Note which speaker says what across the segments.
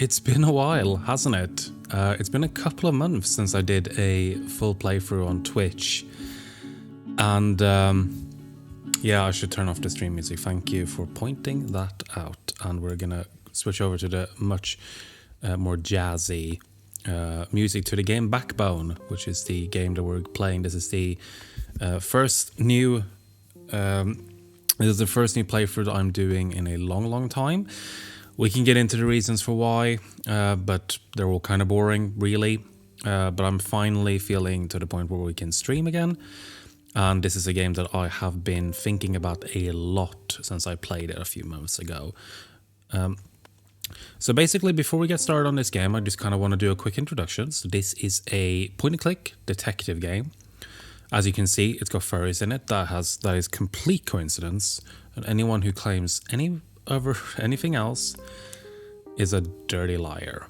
Speaker 1: It's been a while, hasn't it? It's been a couple of months since I did a full playthrough on Twitch. And yeah, I should turn off the stream music. Thank you for pointing that out. And we're going to switch over to the much more jazzy music to the game Backbone, which is the game that we're playing. This is the first new playthrough that I'm doing in a long time. We can get into the reasons for why, but they're all kind of boring, really. But I'm finally feeling to the point where we can stream again. And this is a game that I have been thinking about a lot since I played it a few months ago. So basically, before we get started on this game, I just kind of want to do a quick introduction. So this is a point-and-click detective game. As you can see, it's got furries in it. That is complete coincidence. And anyone who claims anything else is a dirty liar.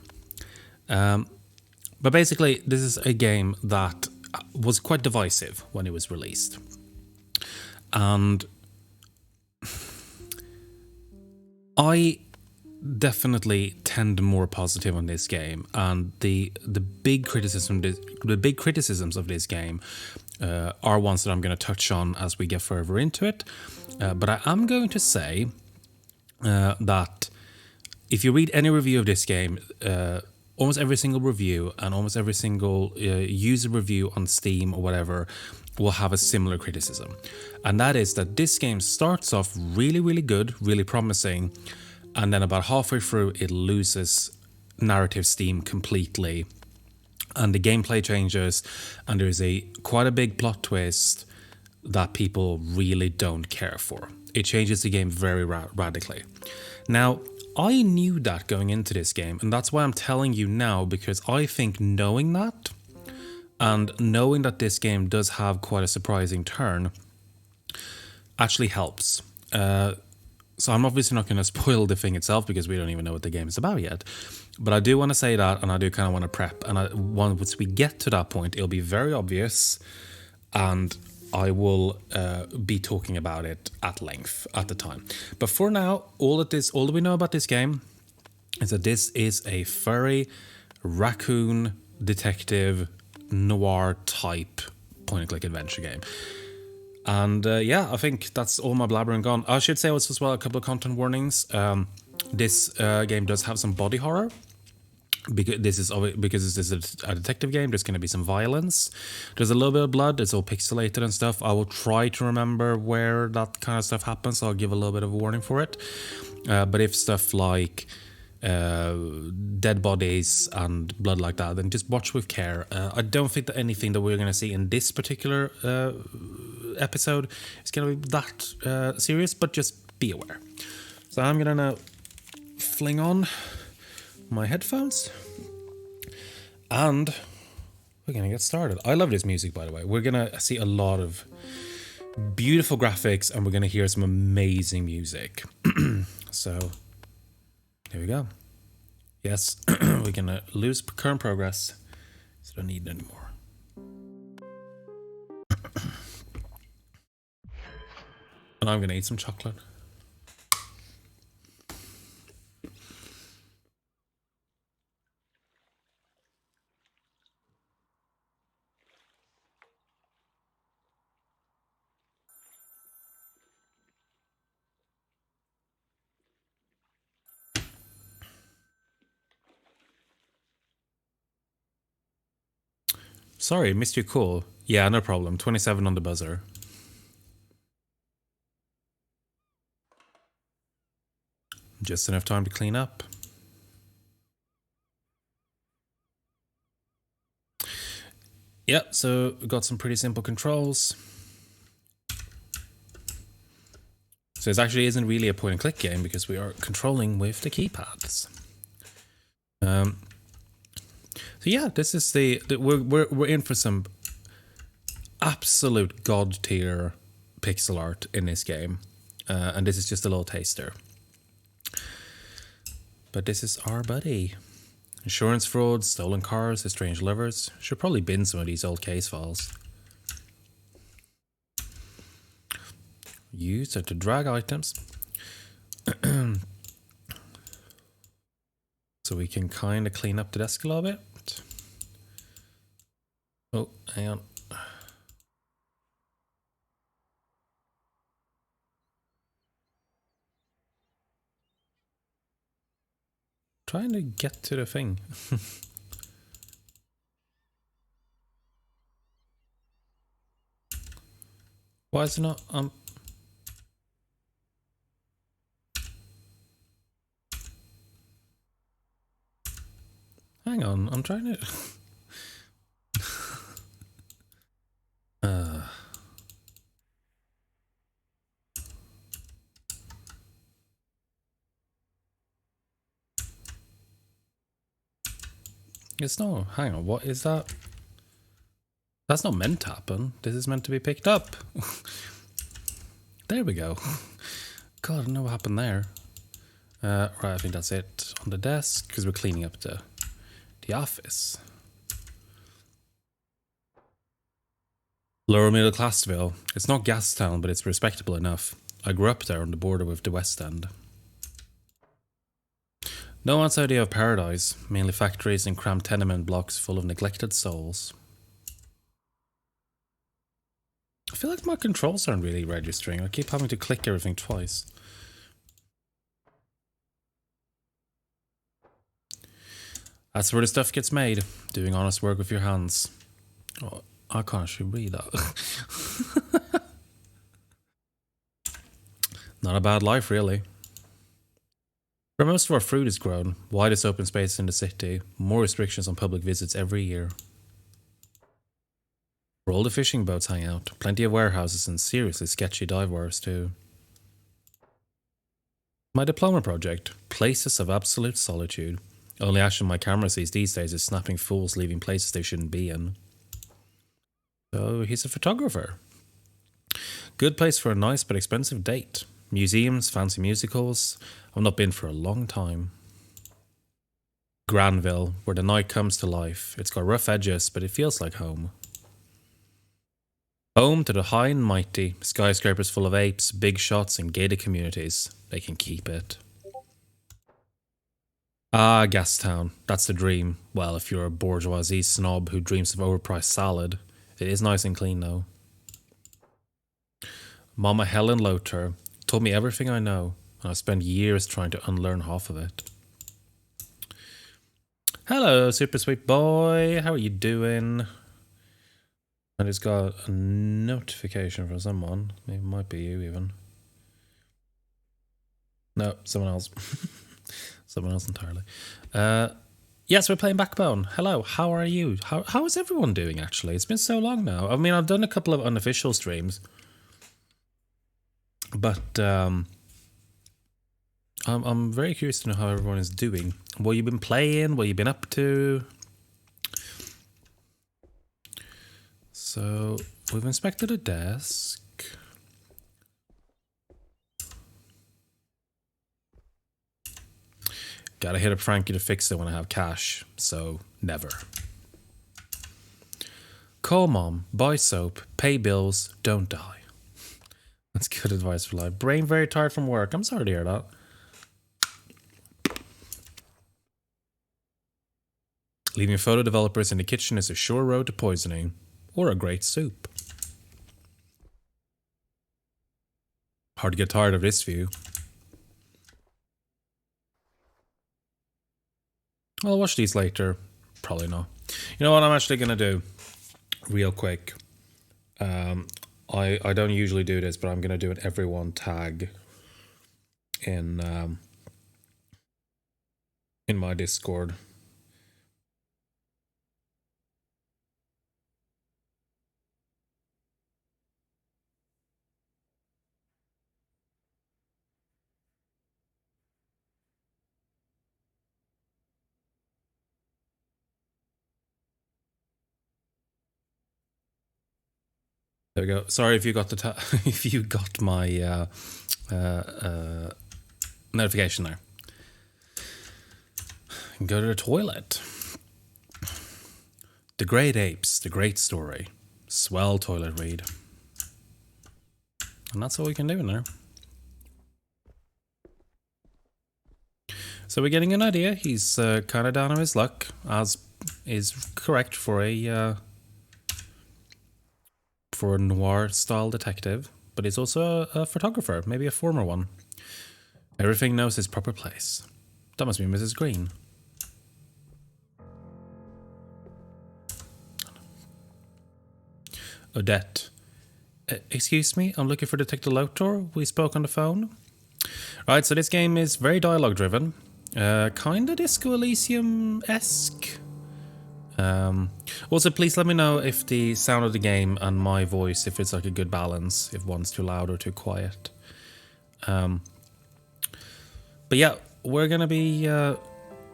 Speaker 1: But basically, this is a game that was quite divisive when it was released. And I definitely tend more positive on this game, and the big criticisms of this game are ones that I'm going to touch on as we get further into it. But I am going to say that if you read any review of this game, almost every single review and almost every single user review on Steam or whatever will have a similar criticism. And that is that this game starts off really good, really promising, and then about halfway through it loses narrative steam completely. And the gameplay changes, and there's quite a big plot twist that people really don't care for. It changes the game very radically. Now, I knew that going into this game, and that's why I'm telling you now, because I think knowing that, and knowing that this game does have quite a surprising turn, actually helps. So I'm obviously not going to spoil the thing itself, because we don't even know what the game is about yet. But I do want to say that, and I do kind of want to prep. And once we get to that point, it'll be very obvious, and I will be talking about it at length at the time. But for now, all that we know about this game is that this is a furry raccoon detective noir type point-and-click adventure game. And yeah, I think that's all my blabbering gone. I should say also as well a couple of content warnings. This game does have some body horror. Because this is a detective game, there's going to be some violence. There's a little bit of blood. It's all pixelated and stuff. I will try to remember where that kind of stuff happens, so I'll give a little bit of a warning for it. But if stuff like dead bodies and blood like that, then just watch with care. I don't think that anything that we're going to see in this particular episode is going to be that serious, but just be aware. So I'm going to now fling on my headphones, and we're gonna get started. I love this music, by the way. We're gonna see a lot of beautiful graphics, and we're gonna hear some amazing music. So here we go. Yes, we're gonna lose current progress, so don't need it anymore. And I'm gonna eat some chocolate. Sorry, missed your call. Yeah, no problem. 27 on the buzzer. Just enough time to clean up. Yeah, so we've got some pretty simple controls. So this actually isn't really a point-and-click game, because we are controlling with the keypads. So yeah, this is we're in for some absolute god tier pixel art in this game, and this is just a little taster. But this is our buddy. Insurance fraud, stolen cars, estranged lovers. Should probably bin some of these old case files. Used to drag items. So So we can kind of clean up the desk a little bit. Oh, hang on. Trying to get to the thing. Why is it not? Hang on, I'm trying to. It's no. Hang on, what is that? That's not meant to happen. This is meant to be picked up. There we go. God, I don't know what happened there. Right, I think that's it on the desk because we're cleaning up the office. Lower middle classville. It's not Gastown, but it's respectable enough. I grew up there on the border with the West End. No one's idea of paradise, mainly factories and cramped tenement blocks full of neglected souls. I feel like my controls aren't really registering. I keep having to click everything twice. That's where the stuff gets made. Doing honest work with your hands. Oh, I can't actually read that. Not a bad life, really. Where most of our fruit is grown, widest open spaces in the city, more restrictions on public visits every year. Where all the fishing boats hang out, plenty of warehouses and seriously sketchy dive bars too. My diploma project, Places of Absolute Solitude. Only action my camera sees these days is snapping fools leaving places they shouldn't be in. So he's a photographer. Good place for a nice but expensive date. Museums, fancy musicals. I've not been for a long time. Granville, where the night comes to life. It's got rough edges, but it feels like home. Home to the high and mighty, skyscrapers full of apes, big shots and gated communities. They can keep it. Ah, Gastown. That's the dream. Well, if you're a bourgeoisie snob who dreams of overpriced salad. It is nice and clean, though. Mama Helen Lothar told me everything I know, and I've spent years trying to unlearn half of it. Hello, super sweet boy. How are you doing? I just got a notification from someone. It might be you, even. No, someone else. Someone else entirely. Yes, we're playing Backbone. Hello, how are you? How is everyone doing, actually? It's been so long now. I mean, I've done a couple of unofficial streams. But I'm very curious to know how everyone is doing. What you've been playing, what you've been up to. So, we've inspected a desk. Gotta hit up Frankie to fix it when I have cash, so never. Call mom, buy soap, pay bills, don't die. That's good advice for life. Brain very tired from work. I'm sorry to hear that. Leaving photo developers in the kitchen is a sure road to poisoning, or a great soup. Hard to get tired of this view. I'll watch these later. Probably not. You know what I'm actually going to do? Real quick. I don't usually do this, but I'm going to do an everyone tag in my Discord. There we go. Sorry if you got the if you got my notification there. Go to the toilet. The Great Apes, the Great Story. Swell toilet read. And that's all we can do in there. So we're getting an idea. He's kind of down on his luck, as is correct for a noir-style detective. But he's also a photographer, maybe a former one. Everything knows its proper place. That must be Mrs. Green. Odette. Excuse me, I'm looking for Detective Lotor. We spoke on the phone. Right, so this game is very dialogue-driven. Kinda Disco Elysium-esque. Also, please let me know if the sound of the game and my voice, if it's like a good balance, if one's too loud or too quiet. But yeah, we're gonna be at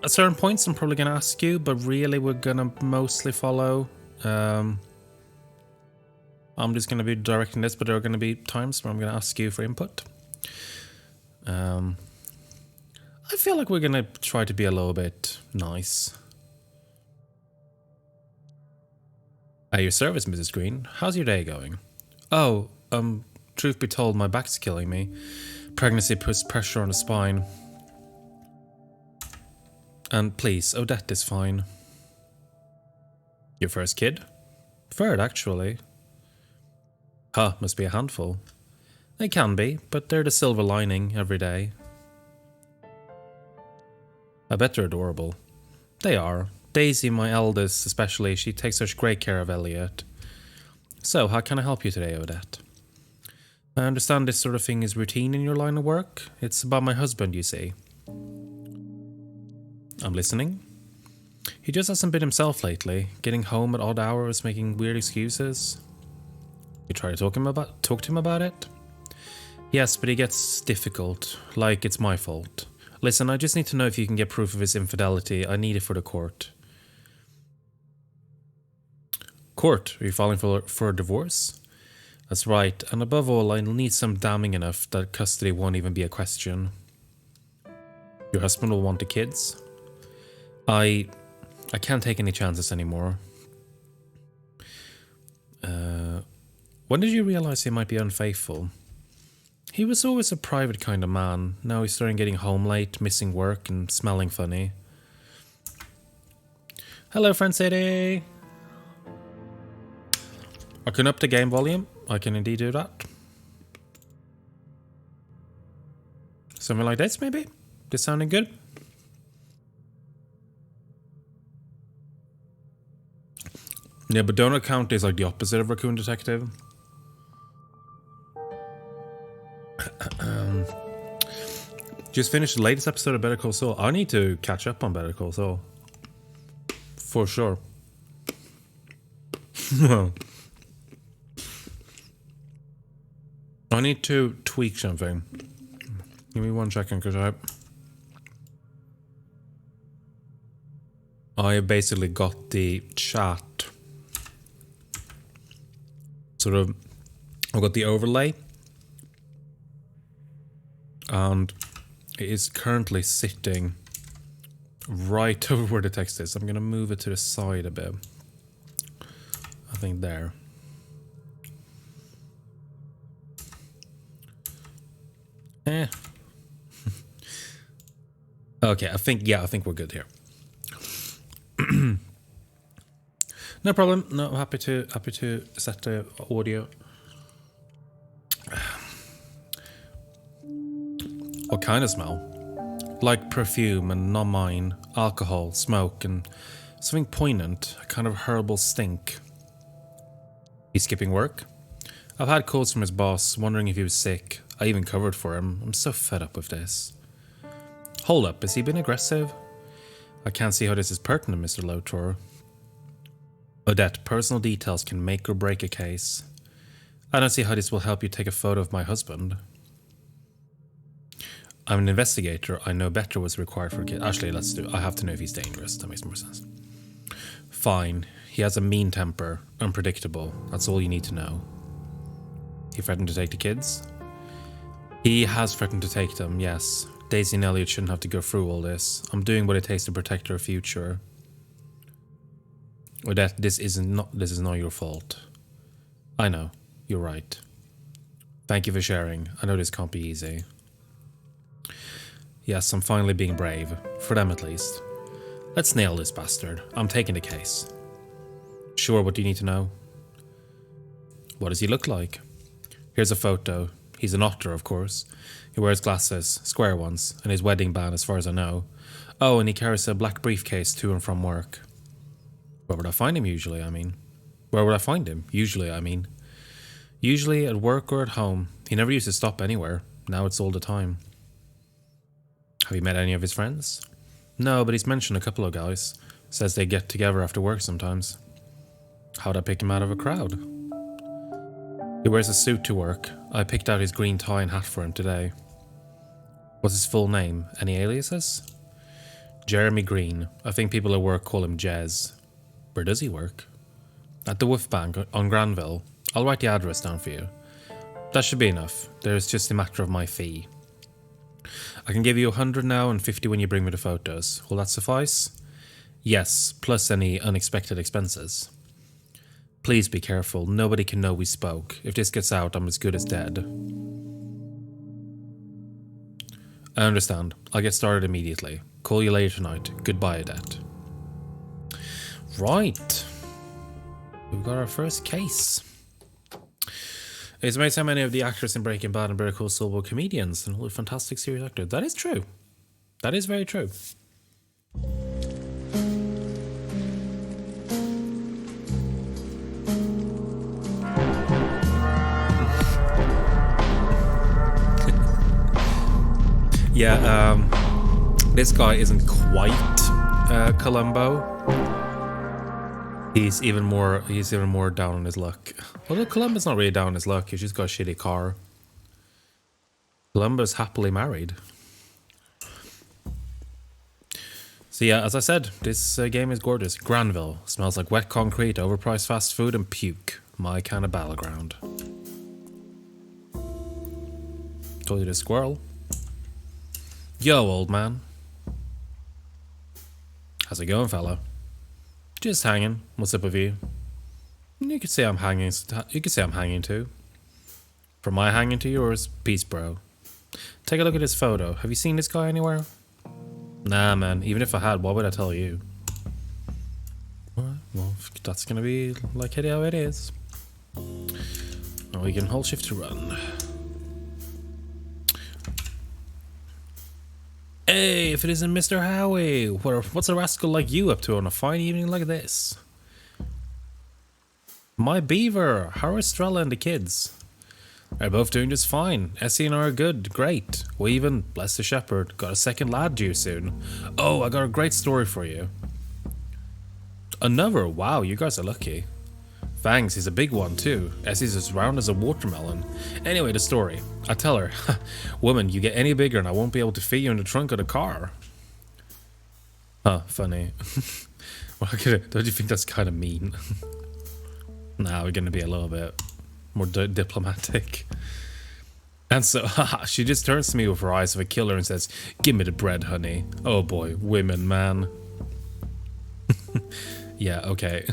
Speaker 1: certain points I'm probably gonna ask you, but really we're gonna mostly follow. I'm just gonna be directing this, but there are gonna be times where I'm gonna ask you for input. I feel like we're gonna try to be a little bit nice. At your service, Mrs. Green. How's your day going? Oh, truth be told, my back's killing me. Pregnancy puts pressure on the spine. And please, Odette is fine. Your first kid? Third, actually. Huh, must be a handful. They can be, but they're the silver lining every day. I bet they're adorable. They are. Daisy, my eldest, especially, she takes such great care of Elliot. So, how can I help you today, Odette? I understand this sort of thing is routine in your line of work. It's about my husband, you see. I'm listening. He just hasn't been himself lately, getting home at odd hours, making weird excuses. You try to talk to him about it? Yes, but he gets difficult, like it's my fault. Listen, I just need to know if you can get proof of his infidelity. I need it for the court. Court? Are you filing for a divorce? That's right, and above all, I'll need some damning enough that custody won't even be a question. Your husband will want the kids? I can't take any chances anymore. When did you realize he might be unfaithful? He was always a private kind of man. Now he's starting getting home late, missing work, and smelling funny. Hello, Friend City! I can up the game volume. I can indeed do that. Something like this, maybe? This sounding good? Yeah, but Donut County is like the opposite of Raccoon Detective. Just finished the latest episode of Better Call Saul. I need to catch up on Better Call Saul. For sure. I need to tweak something. Give me 1 second, because I basically got the chat. Sort of, I got the overlay. And it is currently sitting right over where the text is. I'm going to move it to the side a bit. I think there. Okay, I think we're good here. No problem. No, happy to set the audio. What kind of smell? Like perfume and not mine, alcohol, smoke, and something poignant, a kind of herbal stink. He's skipping work? I've had calls from his boss, wondering if he was sick. I even covered for him. I'm so fed up with this. Hold up, has he been aggressive? I can't see how this is pertinent, Mr. Lotor. Odette, personal details can make or break a case. I don't see how this will help you take a photo of my husband. I'm an investigator. I know better what's required for a kid. Actually, let's do it. I have to know if he's dangerous. That makes more sense. Fine. He has a mean temper. Unpredictable. That's all you need to know. He threatened to take the kids? He has threatened to take them, yes. Daisy and Elliot shouldn't have to go through all this. I'm doing what it takes to protect their future. Odette, this is not your fault. I know. You're right. Thank you for sharing. I know this can't be easy. Yes, I'm finally being brave. For them at least. Let's nail this bastard. I'm taking the case. Sure, what do you need to know? What does he look like? Here's a photo. He's an otter, of course. He wears glasses, square ones, and his wedding band as far as I know. Oh, and he carries a black briefcase to and from work. Where would I find him usually, I mean? Where would I find him? Usually, I mean. Usually at work or at home. He never used to stop anywhere. Now it's all the time. Have you met any of his friends? No, but he's mentioned a couple of guys. Says they get together after work sometimes. How'd I pick him out of a crowd? He wears a suit to work. I picked out his green tie and hat for him today. What's his full name? Any aliases? Jeremy Green. I think people at work call him Jez. Where does he work? At the Wolf Bank on Granville. I'll write the address down for you. That should be enough. There's just a matter of my fee. I can give you 100 now and 50 when you bring me the photos. Will that suffice? Yes, plus any unexpected expenses. Please be careful. Nobody can know we spoke. If this gets out, I'm as good as dead. I understand. I'll get started immediately. Call you later tonight. Goodbye, Odette. Right. We've got our first case. It's amazing how many of the actors in Breaking Bad and Better Call Saul were comedians and all the fantastic series actors. That is true. That is very true. Yeah, this guy isn't quite Columbo. He's even more down on his luck. Although Columbo's not really down on his luck, he's just got a shitty car. Columbo's happily married. So yeah, as I said, this game is gorgeous. Granville smells like wet concrete, overpriced fast food, and puke. My kind of battleground. Told you this squirrel. Yo, old man. How's it going, fella? Just hanging. What's up with you? You could say I'm hanging. You could say I'm hanging too. From my hanging to yours, peace, bro. Take a look at this photo. Have you seen this guy anywhere? Nah, man. Even if I had, what would I tell you? Well, that's gonna be like it how it is. Now we can hold shift to run. Hey, if it isn't Mr. Howie, what's a rascal like you up to on a fine evening like this? My beaver, how are Estrella and the kids? They're both doing just fine. Essie and I are good, great. We even, bless the shepherd, got a second lad due soon. Oh, I got a great story for you. Another? Wow, you guys are lucky. Thanks, he's a big one too. Essie's as round as a watermelon. Anyway, the story. I tell her, woman, you get any bigger and I won't be able to fit you in the trunk of the car. Huh, funny. Well, don't you think that's kind of mean? Nah, we're gonna be a little bit more diplomatic. And so, she just turns to me with her eyes of a killer and says, give me the bread, honey. Oh boy, women, man. Yeah, okay.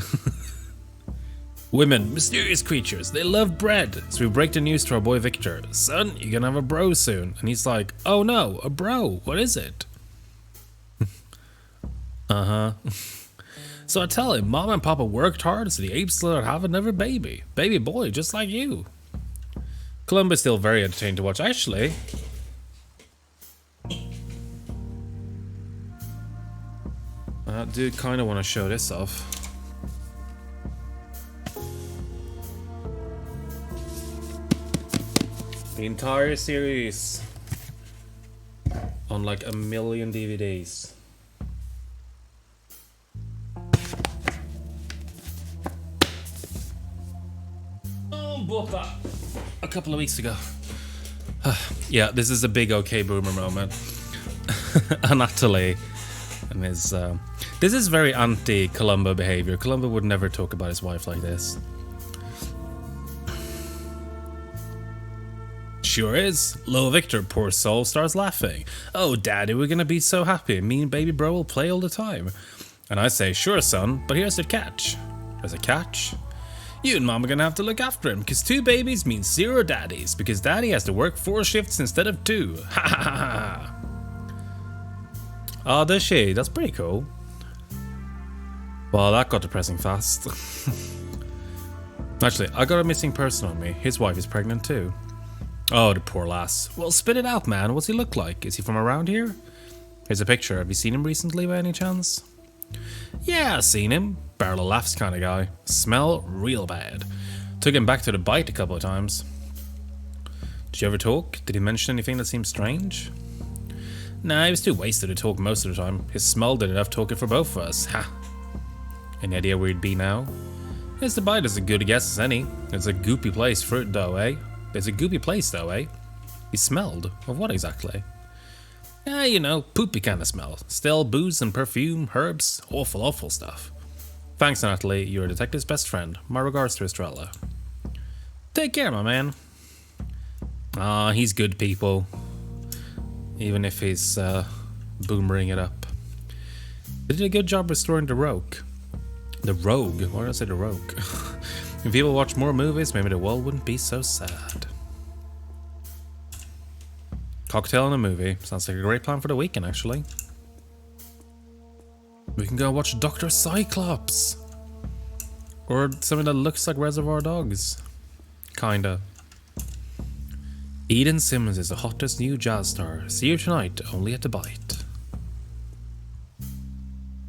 Speaker 1: Women, mysterious creatures, they love bread. So we break the news to our boy Victor. Son, you're gonna have a bro soon. And he's like, oh no, a bro, what is it? Uh-huh. So I tell him, Mom and Papa worked hard so the apes still have another baby. Baby boy, just like you. Columbo's still very entertaining to watch. Actually, I do kind of want to show this off. The entire series on like 1 million DVDs. Oh, bought that a couple of weeks ago. Yeah, this is a big okay boomer moment. Anatoly and his this is very anti-Columbo behavior. Columbo would never talk about his wife like this. Sure is. Little Victor, poor soul, starts laughing. Oh, Daddy, we're gonna be so happy. Me and baby bro will play all the time. And I say, sure, son, but here's the catch. There's a catch? You and Mom are gonna have to look after him, because 2 babies means 0 daddies, because Daddy has to work 4 shifts instead of 2. Ha ha ha ha. Oh, does she? That's pretty cool. Well, that got depressing fast. Actually, I got a missing person on me. His wife is pregnant too. Oh, the poor lass. Well, spit it out, man. What's he look like? Is he from around here? Here's a picture. Have you seen him recently by any chance? Yeah, seen him. Barrel of laughs kind of guy. Smell real bad. Took him back to the bite a couple of times. Did you ever talk? Did he mention anything that seemed strange? Nah, he was too wasted to talk most of the time. His smell did enough talking for both of us. Ha! Any idea where he'd be now? Yes, the bite is as good a guess as any. It's a goopy place fruit though, eh? It's a goopy place though, eh? He smelled? Of what exactly? Yeah, you know, poopy kind of smell. Still booze and perfume, herbs, awful stuff. Thanks, Natalie. You're a detective's best friend. My regards to Estrella. Take care, my man. Ah, he's good, people. Even if he's boomering it up. They did a good job restoring the rogue. The rogue? Why did I say the rogue? If people watch more movies, maybe the world wouldn't be so sad. Cocktail and a movie. Sounds like a great plan for the weekend, actually. We can go watch Dr. Cyclops. Or something that looks like Reservoir Dogs. Kinda. Eden Simmons is the hottest new jazz star. See you tonight, only at the Bite.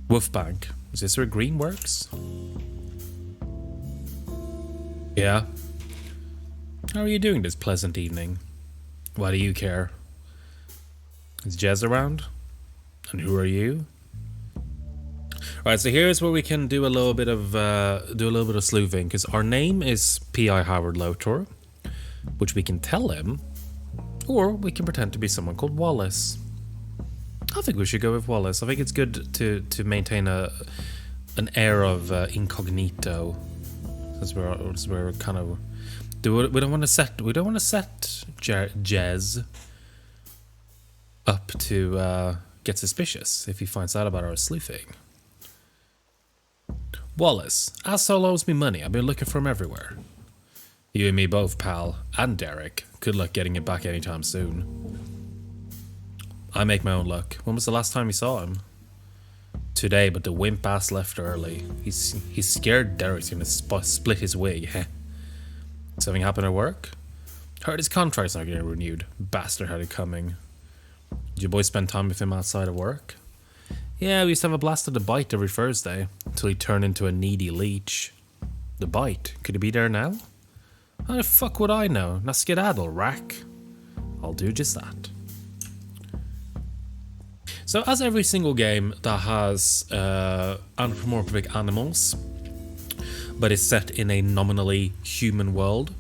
Speaker 1: Wolfbank. Is this where green works? Yeah. How are you doing this pleasant evening? Why do you care? Is Jez around? And who are you? Right, so here's where we can do a little bit of sleuthing, because our name is P.I. Howard Lotor, which we can tell him, or we can pretend to be someone called Wallace. I think we should go with Wallace. I think it's good to maintain an air of incognito, since we're kind of we don't want to set Jez up to get suspicious if he finds out about our sleuthing. Wallace, asshole owes me money. I've been looking for him everywhere. You and me both, pal. And Derek. Good luck getting it back anytime soon. I make my own luck. When was the last time you saw him? Today, but the wimp ass left early. He's scared Derek's gonna split his wig. Something happened at work? Heard his contract's not getting renewed. Bastard had it coming. Did you boys spend time with him outside of work? Yeah, we used to have a blast at the Bite every Thursday, until he turned into a needy leech. The Bite? Could he be there now? How the fuck would I know? Now skedaddle, rack. I'll do just that. So, as every single game that has anthropomorphic animals, but is set in a nominally human world,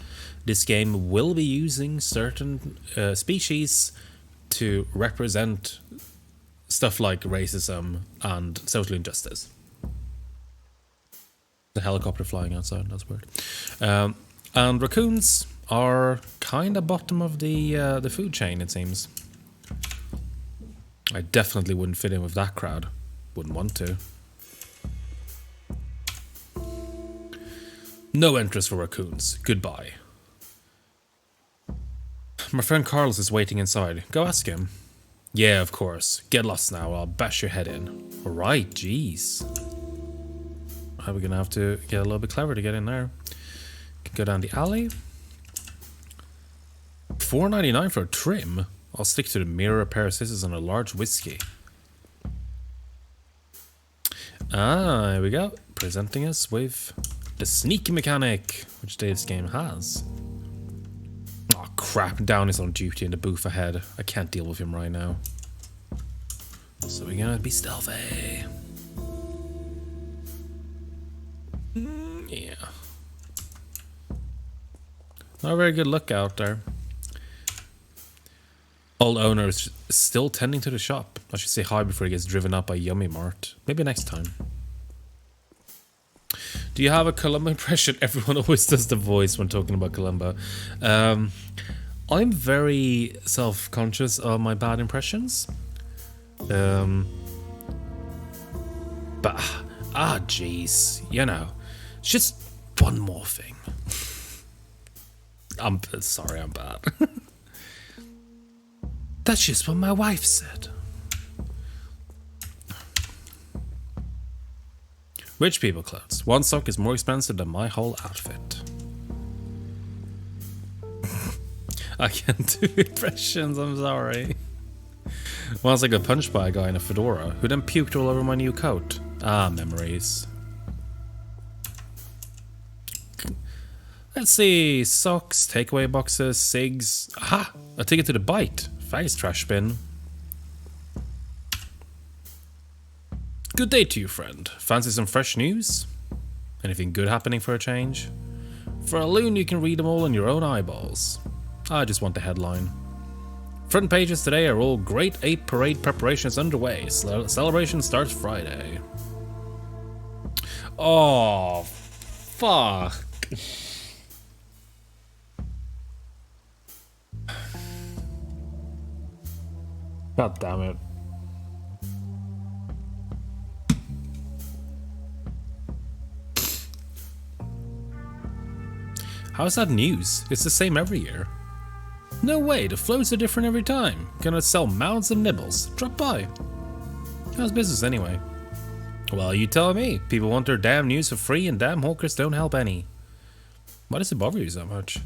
Speaker 1: this game will be using certain species to represent stuff like racism and social injustice. The helicopter flying outside, that's weird. And raccoons are kind of bottom of the food chain, it seems. I definitely wouldn't fit in with that crowd. Wouldn't want to. No interest for raccoons. Goodbye. My friend Carlos is waiting inside. Go ask him. Yeah, of course. Get lost now. I'll bash your head in. Alright, jeez. We're gonna have to get a little bit clever to get in there. Go down the alley. $4.99 for a trim. I'll stick to the mirror, a pair of scissors, and a large whiskey. Ah, here we go. Presenting us with the sneaky mechanic, which this game has. Oh crap, Down is on duty in the booth ahead. I can't deal with him right now. So we're gonna be stealthy. Yeah. Not a very good look out there. Old owner is still tending to the shop. I should say hi before he gets driven up by Yummy Mart. Maybe next time. Do you have a Columbo impression? Everyone always does the voice when talking about Columbo. I'm very self-conscious of my bad impressions. But jeez, you know, it's just one more thing. I'm sorry, I'm bad. That's just what my wife said. Rich people clothes. One sock is more expensive than my whole outfit. I can't do impressions, I'm sorry. Once I got punched by a guy in a fedora who then puked all over my new coat. Ah, memories. Let's see. Socks, takeaway boxes, cigs. Aha! A ticket to the bite. Thanks, trash bin. Good day to you, friend. Fancy some fresh news? Anything good happening for a change? For a loon, you can read them all in your own eyeballs. I just want the headline. Front pages today are all Great Ape Parade preparations underway. Celebration starts Friday. Oh, fuck. God damn it. How's that news? It's the same every year. No way, the floats are different every time. Gonna sell mounds of nibbles. Drop by. How's business anyway? Well, you tell me. People want their damn news for free and damn hawkers don't help any. Why does it bother you so much?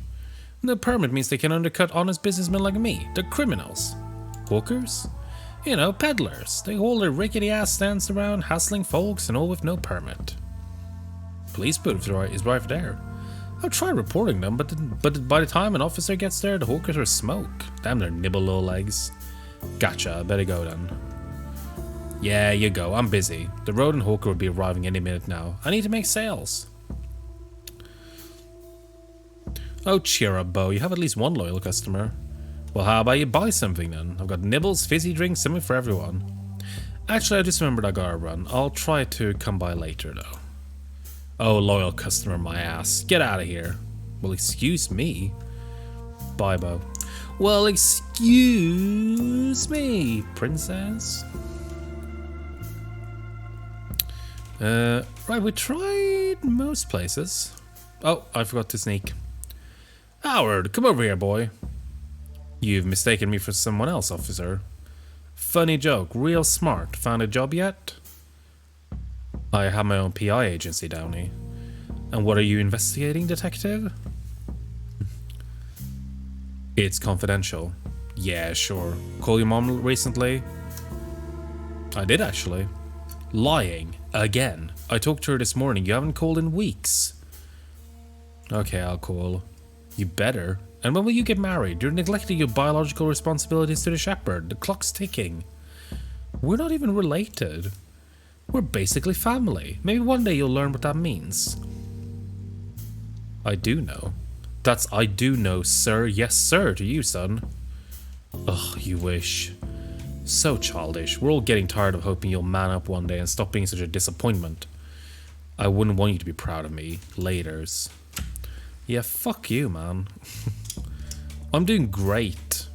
Speaker 1: No permit means they can undercut honest businessmen like me. They're criminals. Hawkers? You know, peddlers. They hold their rickety ass stands around, hassling folks and all with no permit. Police booth is right there. I'll try reporting them, but by the time an officer gets there, the hawkers are smoke. Damn their nibble little legs. Gotcha, better go then. Yeah, you go, I'm busy. The rodent hawker will be arriving any minute now. I need to make sales. Oh, cheer up, Bo, you have at least one loyal customer. Well, how about you buy something then? I've got nibbles, fizzy drinks, something for everyone. Actually, I just remembered I gotta run. I'll try to come by later though. Oh, loyal customer, my ass. Get out of here. Well, excuse me. Bye, Bo. Well, excuse me, princess. Right, we tried most places. Oh, I forgot to sneak. Howard, come over here, boy. You've mistaken me for someone else, officer. Funny joke, real smart. Found a job yet? I have my own PI agency, Downey. And what are you investigating, detective? It's confidential. Yeah, sure. Call your mom recently? I did, actually. Lying. Again. I talked to her this morning. You haven't called in weeks. Okay, I'll call. You better. And when will you get married? You're neglecting your biological responsibilities to the shepherd. The clock's ticking. We're not even related. We're basically family. Maybe one day you'll learn what that means. I do know. That's I do know, sir. Yes, sir, to you, son. Ugh, you wish. So childish. We're all getting tired of hoping you'll man up one day and stop being such a disappointment. I wouldn't want you to be proud of me. Laters. Yeah, fuck you, man. I'm doing great.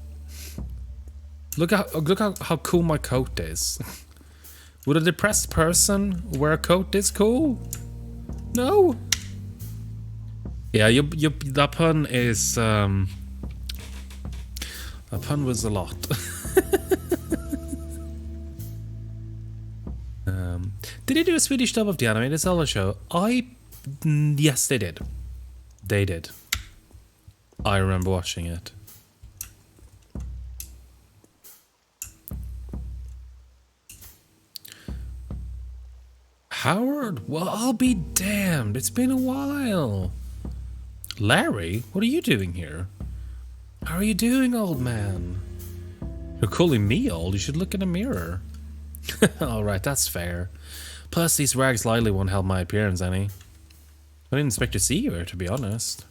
Speaker 1: Look how cool my coat is. Would a depressed person wear a coat this cool? No? Yeah, that pun is, that pun was a lot. Did they do a Swedish dub of the animated Zelda show? Yes, they did. They did. I remember watching it. Howard? Well, I'll be damned. It's been a while. Larry? What are you doing here? How are you doing, old man? You're calling me old? You should look in a mirror. Alright, that's fair. Plus, these rags lightly won't help my appearance any. I didn't expect to see you here, to be honest.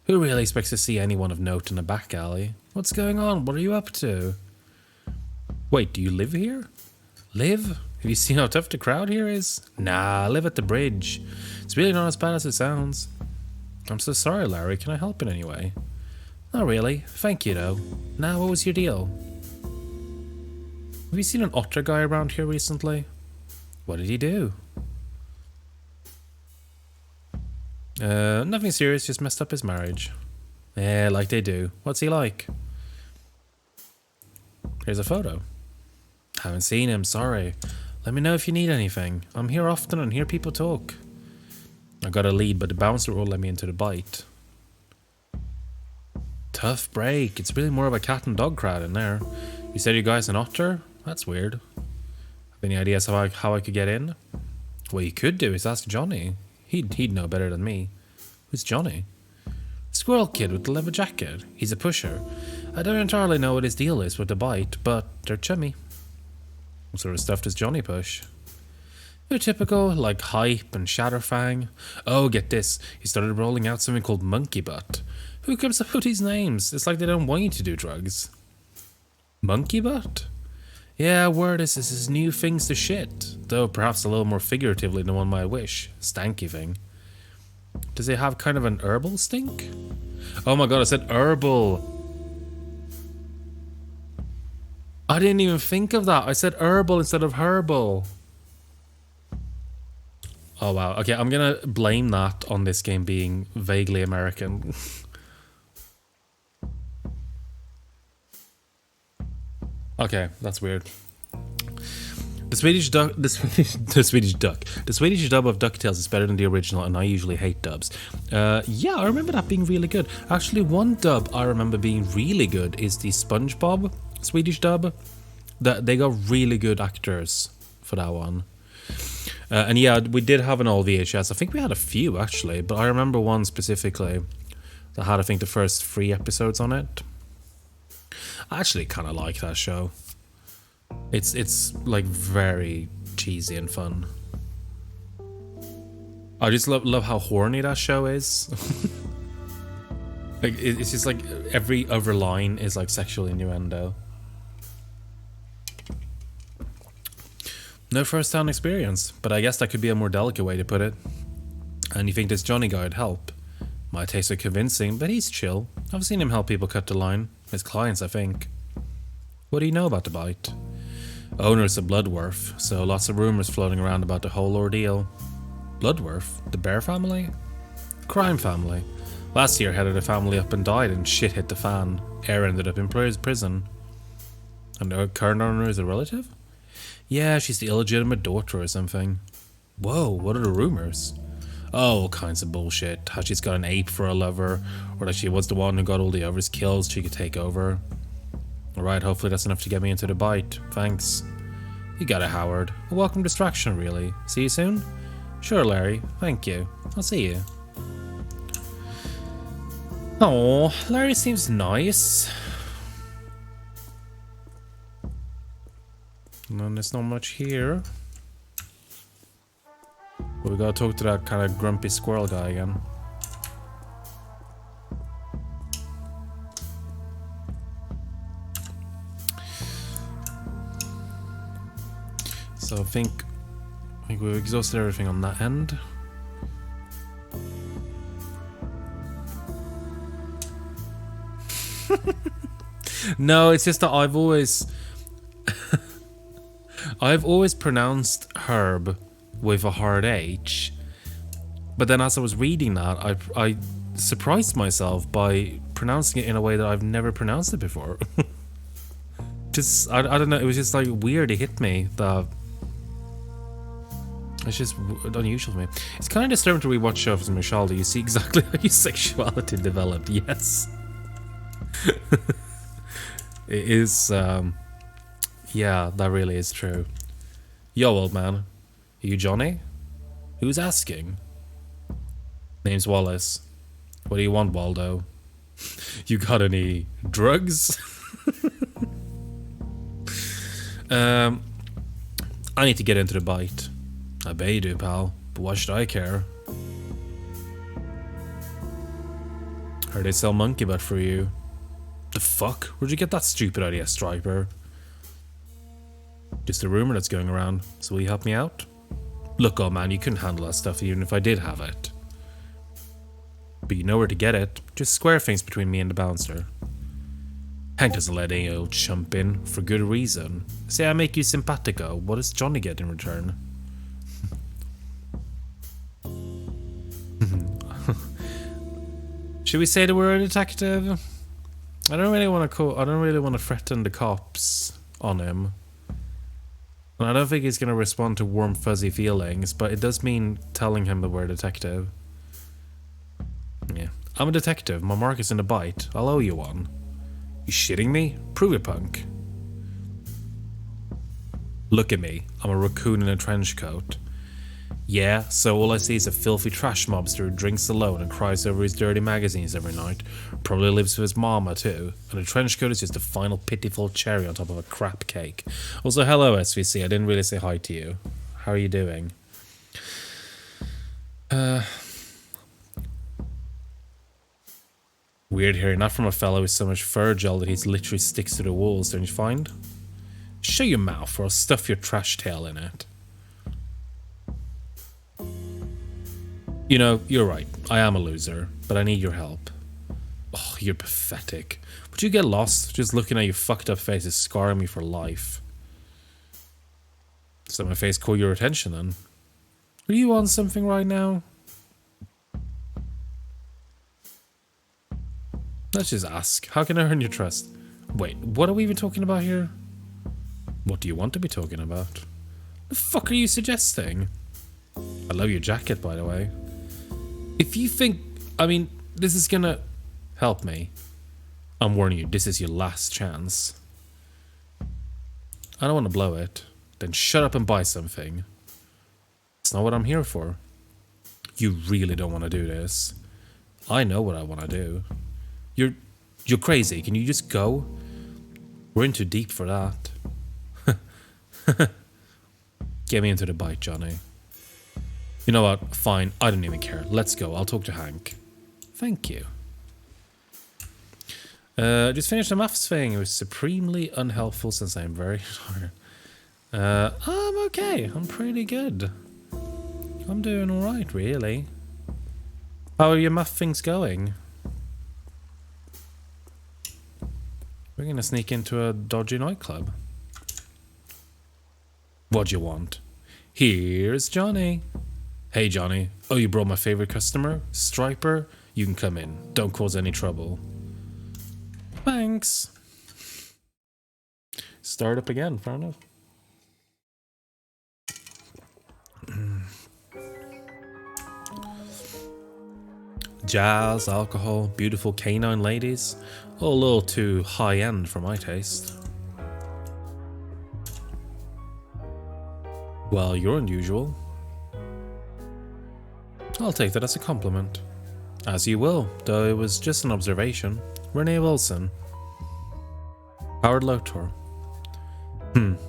Speaker 1: Who really expects to see anyone of note in a back alley? What's going on? What are you up to? Wait, do you live here? Live? Have you seen how tough the crowd here is? Nah, I live at the bridge. It's really not as bad as it sounds. I'm so sorry, Larry. Can I help in any way? Not really. Thank you, though. Now, what was your deal? Have you seen an otter guy around here recently? What did he do? Nothing serious, just messed up his marriage. Yeah, like they do. What's he like? Here's a photo. Haven't seen him, sorry. Let me know if you need anything. I'm here often and hear people talk. I got a lead, but the bouncer won't let me into the bite. Tough break. It's really more of a cat and dog crowd in there. You said you guys an otter? That's weird. Have any ideas how I could get in? What you could do is ask Johnny. He'd know better than me. Who's Johnny? Squirrel kid with the leather jacket. He's a pusher. I don't entirely know what his deal is with the bite, but they're chummy. What sort of stuff does Johnny push? Your typical, like hype and Shatterfang. Oh, get this. He started rolling out something called Monkey Butt. Who comes up with these names? It's like they don't want you to do drugs. Monkey Butt? Yeah, word is this is new things to shit. Though perhaps a little more figuratively than one might wish. Stanky thing. Does it have kind of an herbal stink? Oh my god, I said herbal. I didn't even think of that. I said herbal instead of herbal. Oh wow. Okay, I'm gonna blame that on this game being vaguely American. Okay, that's weird. The Swedish dub of DuckTales is better than the original, and I usually hate dubs. Yeah, I remember that being really good. Actually, one dub I remember being really good is the SpongeBob Swedish dub. They got really good actors for that one. And yeah, we did have an old VHS. I think we had a few actually, but I remember one specifically that had, I think, the first 3 episodes on it. I actually kind of like that show. It's like very cheesy and fun. I just love how horny that show is. Like it's just like every other line is like sexual innuendo. No first-hand experience, but I guess that could be a more delicate way to put it. And you think this Johnny guy would help? My tastes are convincing, but he's chill. I've seen him help people cut the line. His clients, I think. What do you know about the bite? Owner's a Bloodworth, so lots of rumors floating around about the whole ordeal. Bloodworth? The bear family? Crime family. Last year headed a family up and died and shit hit the fan. Heir ended up in prison. And the current owner is a relative? Yeah, she's the illegitimate daughter or something. Whoa, what are the rumors? Oh, all kinds of bullshit. How she's got an ape for a lover, or that she was the one who got all the others killed so she could take over. Alright, hopefully that's enough to get me into the bite. Thanks. You got it, Howard. A welcome distraction, really. See you soon? Sure, Larry. Thank you. I'll see you. Oh, Larry seems nice. And there's not much here. But we gotta talk to that kind of grumpy squirrel guy again. So I think we've exhausted everything on that end. No, it's just that I've always pronounced herb with a hard H, but then as I was reading that, I surprised myself by pronouncing it in a way that I've never pronounced it before. Just I don't know, it was just like weird. It hit me that it's just unusual for me. It's kind of disturbing to rewatch shows from Michelle. You see exactly how your sexuality developed. Yes. It is, yeah, that really is true. Yo, old man. Are you Johnny? Who's asking? Name's Wallace. What do you want, Waldo? You got any drugs? I need to get into the bite. I bet you do, pal. But why should I care? Heard they sell monkey butt for you. The fuck? Where'd you get that stupid idea, Striper? Just a rumor that's going around. So will you help me out? Look, old man, you couldn't handle that stuff even if I did have it. But you know where to get it. Just square things between me and the bouncer. Hank doesn't let any old chump in, for good reason. Say I make you simpatico, what does Johnny get in return? Should we say that we're a detective? I don't really want to threaten the cops on him. And I don't think he's going to respond to warm, fuzzy feelings, but it does mean telling him that we're a detective. Yeah. I'm a detective. My mark is in the bite. I'll owe you one. You shitting me? Prove it, punk. Look at me. I'm a raccoon in a trench coat. Yeah, so all I see is a filthy trash mobster who drinks alone and cries over his dirty magazines every night. Probably lives with his mama too. And a trench coat is just a final pitiful cherry on top of a crap cake. Also, hello SVC, I didn't really say hi to you. How are you doing? Weird hearing that from a fellow with so much fur gel that he literally sticks to the walls, don't you find? Shut your mouth or I'll stuff your trash tail in it. You know, you're right. I am a loser, but I need your help. Oh, you're pathetic. Would you get lost? Just looking at your fucked up face is scarring me for life. So my face caught your attention then? Are you on something right now? Let's just ask. How can I earn your trust? Wait, what are we even talking about here? What do you want to be talking about? The fuck are you suggesting? I love your jacket, by the way. If you think, I mean, this is gonna help me, I'm warning you, this is your last chance. I don't want to blow it. Then shut up and buy something. It's not what I'm here for. You really don't want to do this. I know what I want to do. You're crazy. Can you just go? We're in too deep for that. Get me into the bite, Johnny. You know what? Fine. I don't even care. Let's go. I'll talk to Hank. Thank you. Just finished the maths thing. It was supremely unhelpful since I'm very tired. I'm okay. I'm pretty good. I'm doing alright, really. How are your math things going? We're gonna sneak into a dodgy nightclub. What do you want? Here's Johnny. Hey Johnny. Oh, you brought my favorite customer? Striper? You can come in. Don't cause any trouble. Thanks. Start up again, fair enough. Jazz, alcohol, beautiful canine ladies. All a little too high-end for my taste. Well, you're unusual. I'll take that as a compliment. As you will, though it was just an observation. Renee Wilson. Howard Lotor.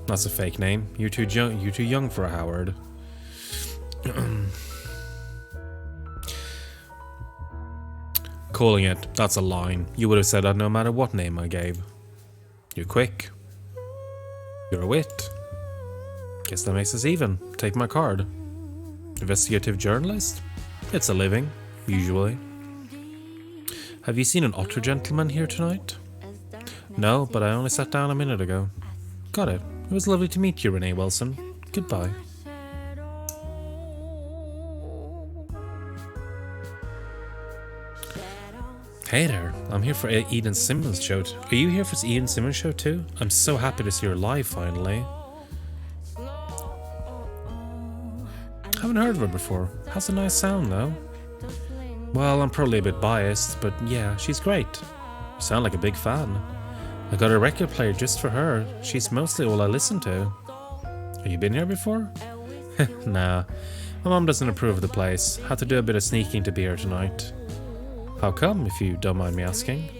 Speaker 1: That's a fake name. You're too young for a Howard. Calling it, that's a line. You would have said that no matter what name I gave. You're quick. You're a wit. Guess that makes us even. Take my card. Investigative journalist? It's a living, usually. Have you seen an otter gentleman here tonight? No, but I only sat down a minute ago. Got it. It was lovely to meet you, Renee Wilson. Goodbye. Hey there, I'm here for Eden Simmons' show. Are you here for Eden Simmons' show too? I'm so happy to see her live finally. Haven't heard of her before. Has a nice sound though. Well, I'm probably a bit biased, but yeah, she's great. You sound like a big fan. I got a record player just for her. She's mostly all I listen to. Have you been here before? Nah, my mom doesn't approve of the place. Had to do a bit of sneaking to be here tonight. How come, if you don't mind me asking?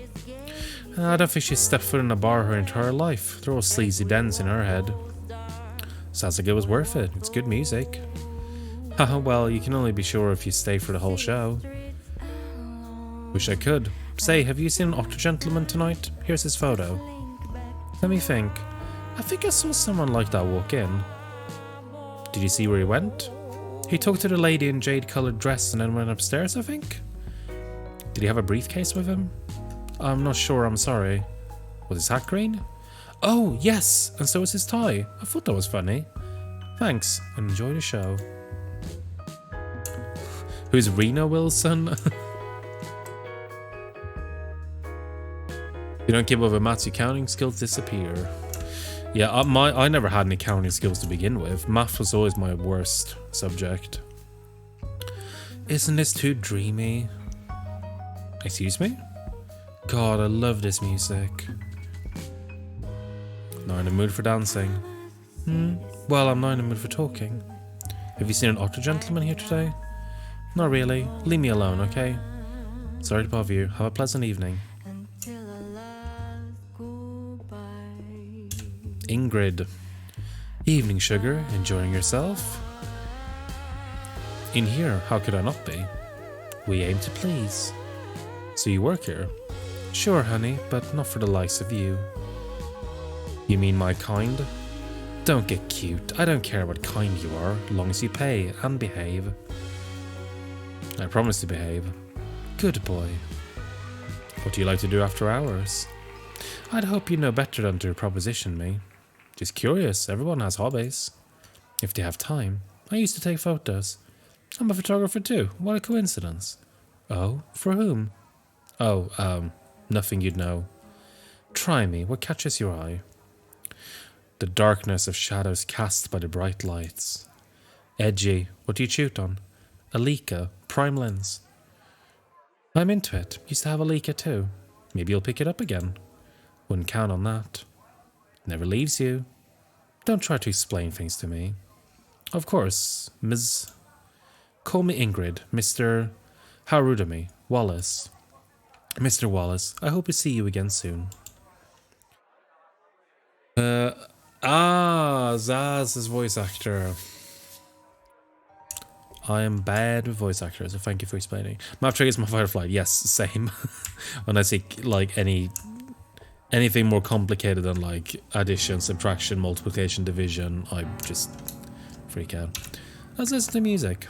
Speaker 1: I don't think she's stepped foot in a bar her entire life. They're all sleazy dens in her head. Sounds like it was worth it. It's good music. Haha, well, you can only be sure if you stay for the whole show. Wish I could. Say, have you seen an otter gentleman tonight? Here's his photo. Let me think. I think I saw someone like that walk in. Did you see where he went? He talked to the lady in jade-coloured dress and then went upstairs, I think? Did he have a briefcase with him? I'm not sure, I'm sorry. Was his hat green? Oh, yes, and so was his tie. I thought that was funny. Thanks, and enjoy the show. Who's Rena Wilson? You don't keep up with maths, your counting skills disappear. Yeah, I never had any counting skills to begin with. Math was always my worst subject. Isn't this too dreamy? Excuse me? God, I love this music. Not in the mood for dancing. Well, I'm not in the mood for talking. Have you seen an otter gentleman here today? Not really. Leave me alone, okay? Sorry to bother you. Have a pleasant evening. Ingrid. Evening, sugar. Enjoying yourself? In here, how could I not be? We aim to please. So you work here? Sure, honey, but not for the likes of you. You mean my kind? Don't get cute. I don't care what kind you are, long as you pay and behave. I promise to behave. Good boy. What do you like to do after hours? I'd hope you know better than to proposition me. Just curious, everyone has hobbies. If they have time. I used to take photos. I'm a photographer too. What a coincidence. Oh, for whom? Oh, nothing you'd know. Try me. What catches your eye? The darkness of shadows cast by the bright lights. Edgy. What do you shoot on? A Leica, prime lens. I'm into it. Used to have a Leica too. Maybe you'll pick it up again. Wouldn't count on that. Never leaves you. Don't try to explain things to me. Of course, Ms. Call me Ingrid, Mr. How rude of me. Wallace. Mr. Wallace, I hope to see you again soon. Zaz's voice actor. I am bad with voice actors, so thank you for explaining. Map triggers my Firefly. Yes, same. When I see like anything more complicated than like addition, subtraction, multiplication, division, I just freak out. Let's listen to music.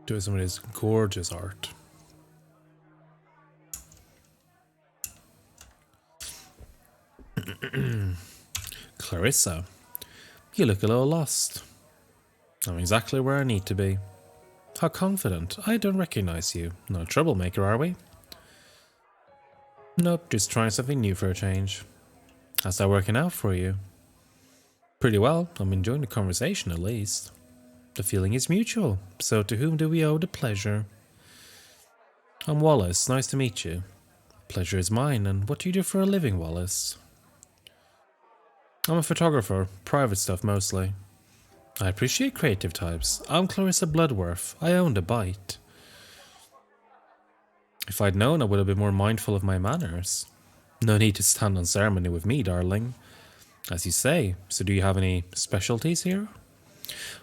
Speaker 1: Doing some of his gorgeous art. Clarissa, you look a little lost. I'm exactly where I need to be. How confident. I don't recognize you. No troublemaker, are we? Nope, just trying something new for a change. How's that working out for you? Pretty well. I'm enjoying the conversation at least. The feeling is mutual, so to whom do we owe the pleasure? I'm Wallace, nice to meet you. Pleasure is mine, and what do you do for a living, Wallace? I'm a photographer, private stuff mostly. I appreciate creative types. I'm Clarissa Bloodworth. I owned a bite. If I'd known, I would have been more mindful of my manners. No need to stand on ceremony with me, darling. As you say, so do you have any specialties here?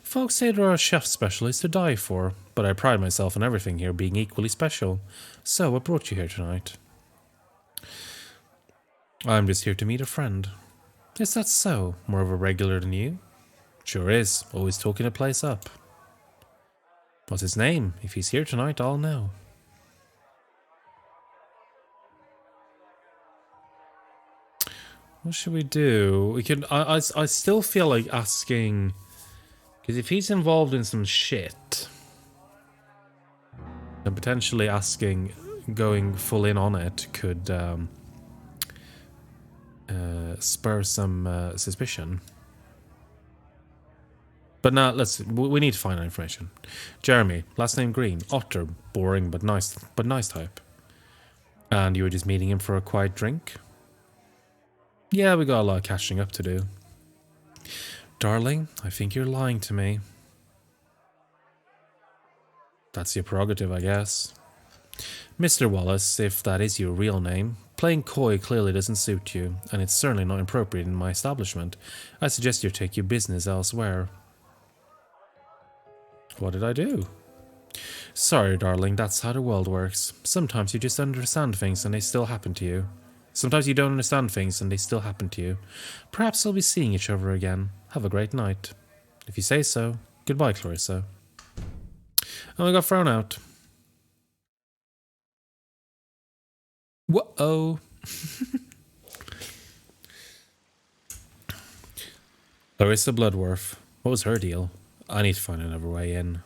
Speaker 1: Folks say there are chef specialists to die for, but I pride myself on everything here being equally special. So I brought you here tonight. I'm just here to meet a friend. Is that so? More of a regular than you? Sure is. Always talking the place up. What's his name? If he's here tonight, I'll know. What should we do? We could. I still feel like asking, because if he's involved in some shit, then potentially asking, going full in on it could spur some suspicion. But now we need to find out information. Jeremy, last name Green, Otter, boring but nice type. And you were just meeting him for a quiet drink? Yeah, we got a lot of catching up to do. Darling, I think you're lying to me. That's your prerogative, I guess. Mr. Wallace, if that is your real name, playing coy clearly doesn't suit you, and it's certainly not appropriate in my establishment. I suggest you take your business elsewhere. What did I do? Sorry, darling, that's how the world works. Sometimes you just understand things and they still happen to you. Sometimes you don't understand things and they still happen to you. Perhaps we'll be seeing each other again. Have a great night. If you say so. Goodbye, Clarissa. And we got thrown out. Whoa. Larissa Bloodworth. What was her deal? I need to find another way in.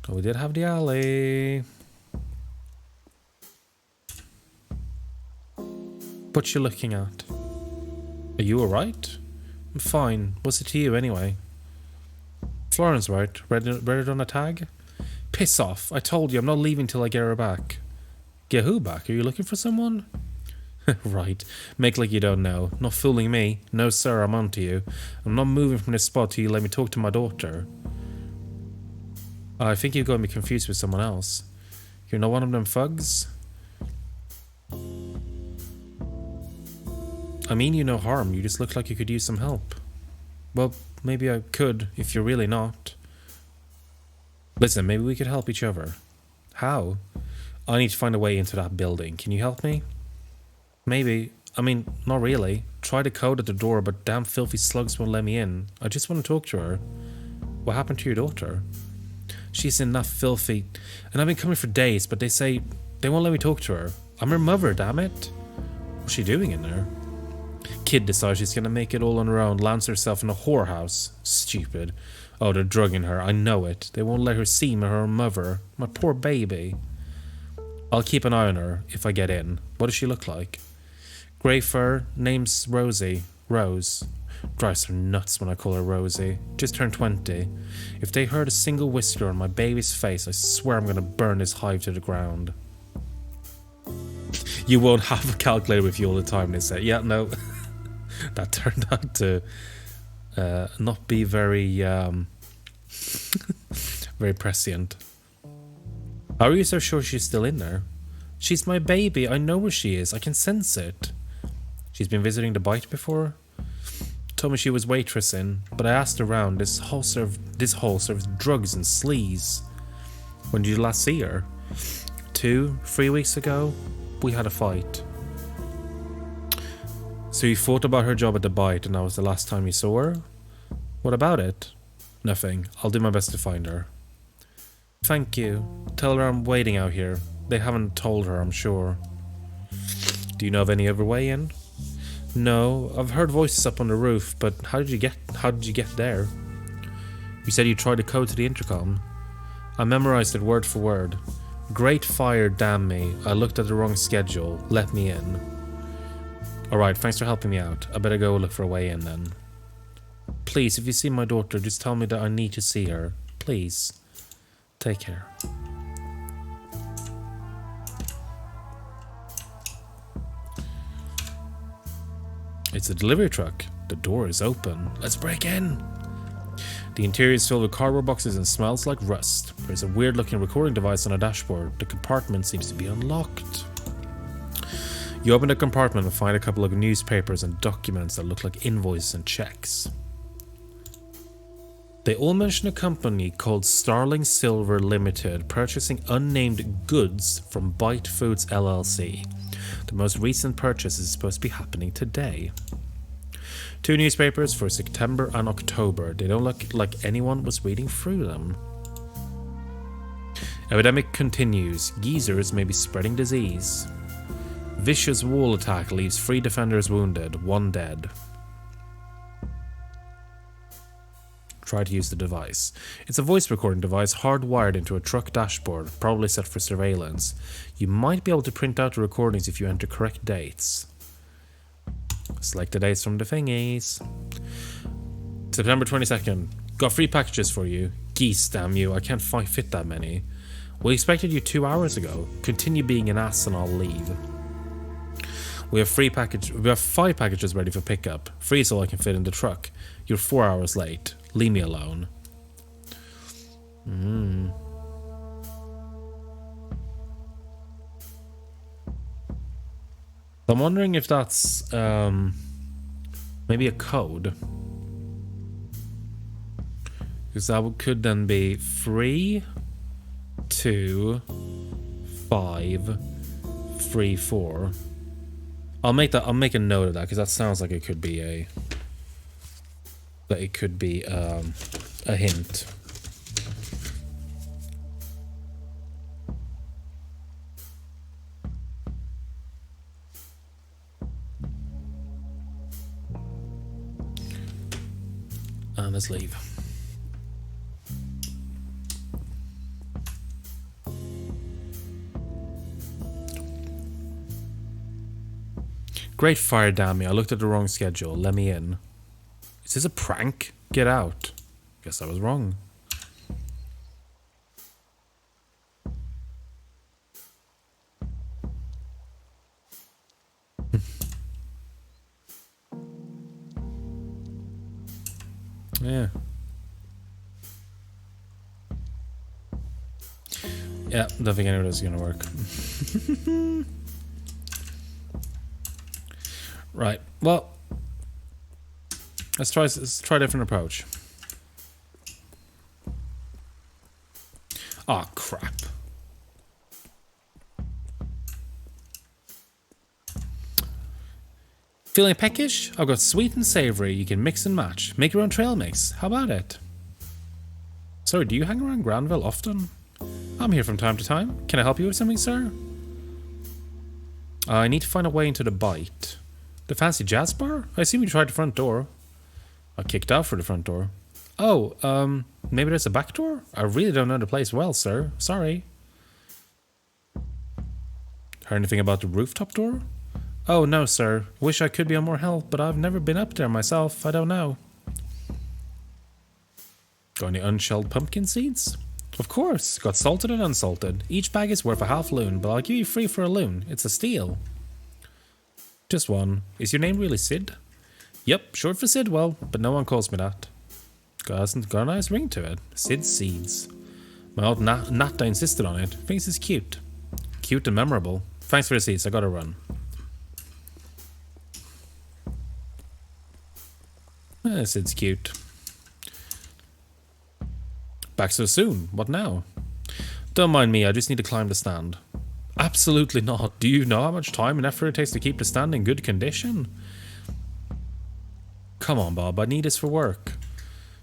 Speaker 1: Oh, we did have the alley. What you looking at? Are you alright? I'm fine. What's it to you anyway? Florence, right? Read it on a tag? Piss off. I told you I'm not leaving till I get her back. Get who back? Are you looking for someone? Right. Make like you don't know. Not fooling me. No sir, I'm on to you. I'm not moving from this spot till you let me talk to my daughter. I think you're going to be confused with someone else. You're not one of them thugs? I mean you no harm, you just look like you could use some help. Well, maybe I could, if you're really not. Listen, maybe we could help each other. How? I need to find a way into that building. Can you help me? Maybe. I mean, not really. Tried a code at the door, but damn filthy slugs won't let me in. I just want to talk to her. What happened to your daughter? She's in that filthy... And I've been coming for days, but they say they won't let me talk to her. I'm her mother, damn it. What's she doing in there? Kid decides she's gonna make it all on her own, lands herself in a whorehouse. Stupid. Oh, they're drugging her, I know it. They won't let her see her mother. My poor baby. I'll keep an eye on her if I get in. What does she look like? Grey fur, name's Rosie. Rose. Drives her nuts when I call her Rosie. Just turned 20. If they heard a single whisker on my baby's face, I swear I'm gonna burn this hive to the ground. You won't have a calculator with you all the time, they say. Yeah, no. That turned out to not be very very prescient. How are you so sure she's still in there? She's my baby. I know where she is. I can sense it. She's been visiting the bite before? Told me she was waitressing, but I asked around. This hall serves drugs and sleaze. When did you last see her? 2-3 weeks ago? We had a fight. So you thought about her job at the bite and that was the last time you saw her? What about it? Nothing. I'll do my best to find her. Thank you. Tell her I'm waiting out here. They haven't told her, I'm sure. Do you know of any other way in? No, I've heard voices up on the roof, but how did you get there? You said you tried to code to the intercom. I memorized it word for word. Great fire, damn me. I looked at the wrong schedule. Let me in. Alright, thanks for helping me out. I better go look for a way in then. Please, if you see my daughter, just tell me that I need to see her. Please. Take care. It's a delivery truck. The door is open. Let's break in. The interior is filled with cardboard boxes and smells like rust. There's a weird looking recording device on a dashboard. The compartment seems to be unlocked. You open the compartment and find a couple of newspapers and documents that look like invoices and checks. They all mention a company called Starling Silver Limited purchasing unnamed goods from Bite Foods LLC. The most recent purchase is supposed to be happening today. 2 newspapers for September and October. They don't look like anyone was reading through them. Epidemic continues. Geezers may be spreading disease. Vicious wall attack leaves 3 defenders wounded, 1 dead. Try to use the device. It's a voice recording device hardwired into a truck dashboard, probably set for surveillance. You might be able to print out the recordings if you enter correct dates. Select the dates from the thingies. September 22nd. Got 3 packages for you. Geese, damn you, I can't fit that many. We expected you 2 hours ago. Continue being an ass and I'll leave. We have 5 packages ready for pickup. 3 is all I can fit in the truck. You're 4 hours late. Leave me alone. I'm wondering if that's maybe a code. Because that could then be 3, 2, 5, 3, 4. I'll make a note of that because that sounds like it could be a hint. And let's leave. Great fire, damn me. I looked at the wrong schedule. Let me in. Is this a prank? Get out. Guess I was wrong. Yeah. Yeah, don't think any of this is gonna work. Right. Well, let's try a different approach. Oh crap. Feeling peckish? I've got sweet and savory. You can mix and match. Make your own trail mix. How about it? Sorry, do you hang around Granville often? I'm here from time to time. Can I help you with something, sir? I need to find a way into the bite. The fancy jazz bar? I assume you tried the front door. I kicked out for the front door. Oh, maybe there's a back door? I really don't know the place well, sir. Sorry. Heard anything about the rooftop door? Oh, no, sir. Wish I could be of more help, but I've never been up there myself. I don't know. Got any unshelled pumpkin seeds? Of course. Got salted and unsalted. Each bag is worth a half loon, but I'll give you free for a loon. It's a steal. Just one. Is your name really Sid? Yep, short for Sidwell, but no one calls me that. Got a nice ring to it. Sid Seeds. My old Natta insisted on it. Thinks it's cute. Cute and memorable. Thanks for the seeds. I gotta run. Sid's cute. Back so soon. What now? Don't mind me. I just need to climb the stand. Absolutely not. Do you know how much time and effort it takes to keep the stand in good condition? Come on, Bob. I need this for work.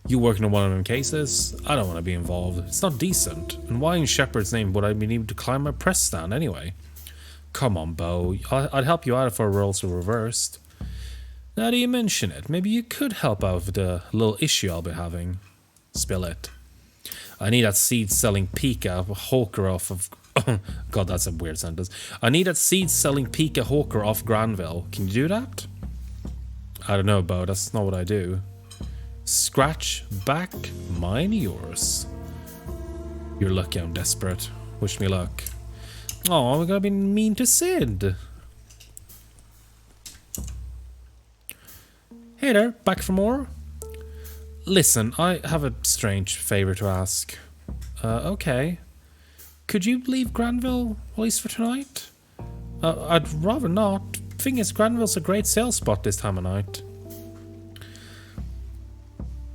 Speaker 1: You working on one of them cases? I don't want to be involved. It's not decent. And why in Shepherd's name would I be able to climb my press stand anyway? Come on, Bo. I'd help you out if our roles were reversed. Now that you mention it, maybe you could help out with the little issue I'll be having. Spill it. I need that seed-selling Pika hawker off of... God, that's a weird sentence. I need that seed-selling Pika hawker off Granville. Can you do that? I don't know, Bo. That's not what I do. Scratch back, mine yours. You're lucky I'm desperate. Wish me luck. Oh, we're gonna be mean to Sid. Hey there, back for more? Listen, I have a strange favour to ask. Okay. Could you leave Granville, at least for tonight? I'd rather not. Thing is, Granville's a great sales spot this time of night.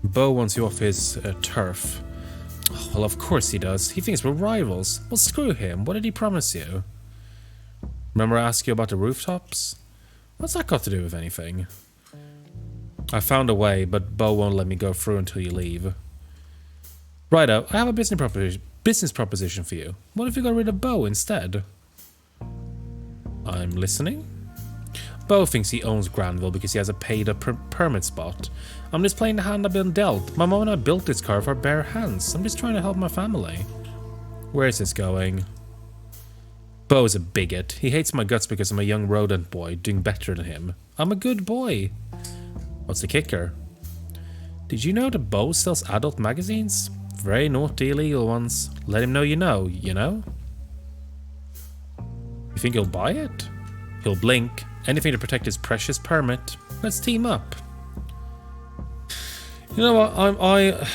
Speaker 1: Bo wants you off his turf. Oh, well, of course he does. He thinks we're rivals. Well, screw him. What did he promise you? Remember I asked you about the rooftops? What's that got to do with anything? I found a way, but Bo won't let me go through until you leave. Righto, I have a business proposition for you. What if you got rid of Bo instead? I'm listening. Bo thinks he owns Granville because he has a paid-up permit spot. I'm just playing the hand I've been dealt. My mom and I built this car with our bare hands. I'm just trying to help my family. Where is this going? Bo is a bigot. He hates my guts because I'm a young rodent boy doing better than him. I'm a good boy. What's the kicker? Did you know that Bo sells adult magazines? Very naughty illegal ones. Let him know you know, you know? You think he'll buy it? He'll blink. Anything to protect his precious permit. Let's team up. You know what?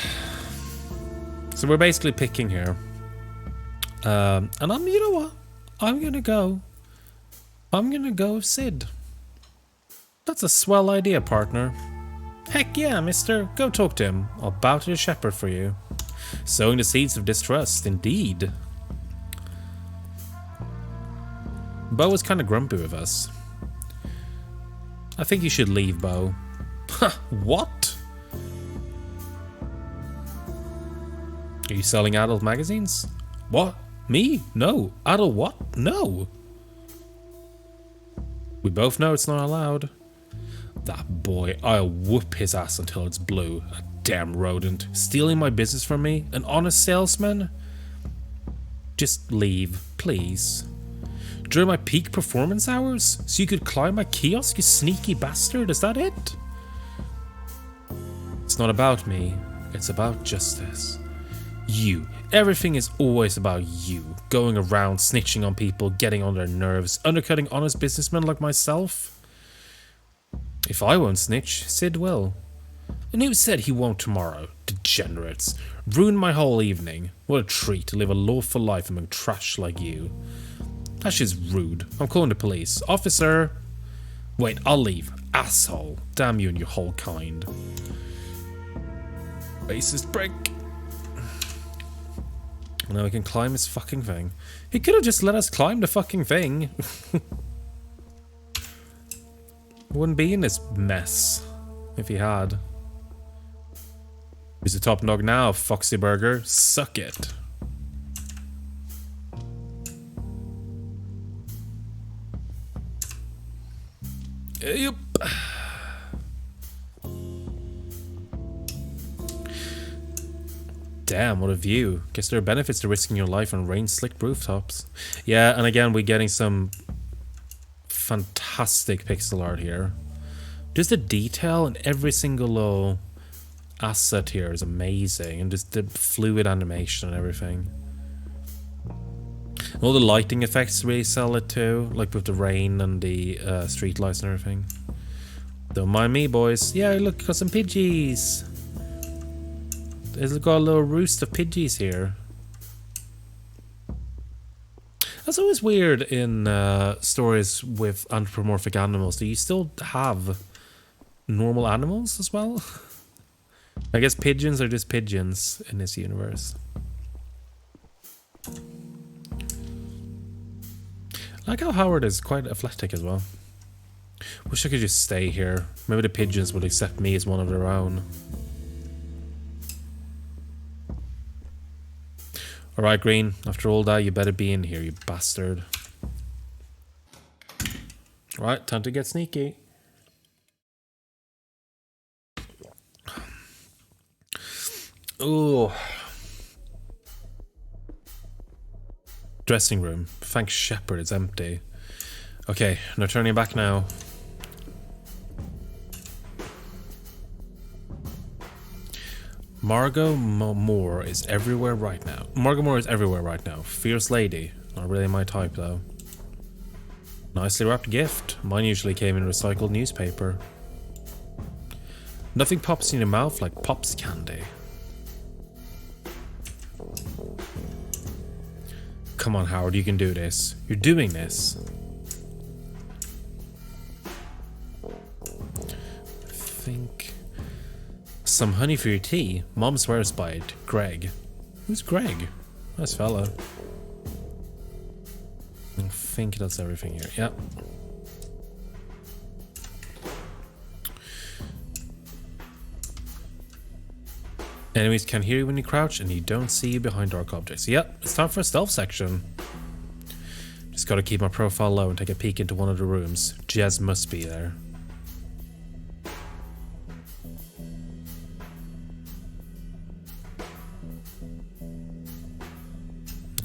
Speaker 1: So we're basically picking here. And you know what? I'm gonna go with Sid. That's a swell idea, partner. Heck yeah, mister. Go talk to him. I'll bow to the shepherd for you. Sowing the seeds of distrust, indeed. Bo is kind of grumpy with us. I think you should leave, Bo. What? Are you selling adult magazines? What? Me? No. Adult what? No. We both know it's not allowed. That boy, I'll whoop his ass until it's blue. A Damn rodent. Stealing my business from me? An honest salesman? Just leave, please. During my peak performance hours? So you could climb my kiosk, you sneaky bastard? Is that it? It's not about me. It's about justice. You. Everything is always about you. Going around, snitching on people, getting on their nerves, undercutting honest businessmen like myself. If I won't snitch, Sid will. And who said he won't tomorrow? Degenerates. Ruined my whole evening. What a treat to live a lawful life among trash like you. That's just rude. I'm calling the police. Officer! Wait, I'll leave. Asshole. Damn you and your whole kind. Racist prick. Now we can climb his fucking thing. He could have just let us climb the fucking thing. Wouldn't be in this mess if he had. Who's the top dog now, Foxy Burger? Suck it. Yep. Damn, what a view. Guess there are benefits to risking your life on rain-slicked rooftops. Yeah, and again, we're getting some fantastic pixel art here. Just the detail in every single little asset here is amazing. And just the fluid animation and everything. And all the lighting effects really sell it too. Like with the rain and the street lights and everything. Don't mind me, boys. Yeah, look, got some Pidgeys. There's got a little roost of Pidgeys here. That's always weird in stories with anthropomorphic animals. Do you still have normal animals as well? I guess pigeons are just pigeons in this universe. I like how Howard is quite athletic as well. Wish I could just stay here. Maybe the pigeons would accept me as one of their own. Alright, Green. After all that, you better be in here, you bastard. Alright, time to get sneaky. Ooh. Dressing room. Thank Shepherd, it's empty. Okay, no turning back now. Margot Moore is everywhere right now. Margot Moore is everywhere right now. Fierce lady. Not really my type though. Nicely wrapped gift. Mine usually came in recycled newspaper. Nothing pops in your mouth like Pops candy. Come on, Howard, you can do this. You're doing this. I think... Some honey for your tea. Mom swears by it. Greg. Who's Greg? Nice fella. I think that's everything here. Yep. Enemies can hear you when you crouch and you don't see you behind dark objects. Yep, it's time for a stealth section. Just gotta keep my profile low and take a peek into one of the rooms. Jez must be there.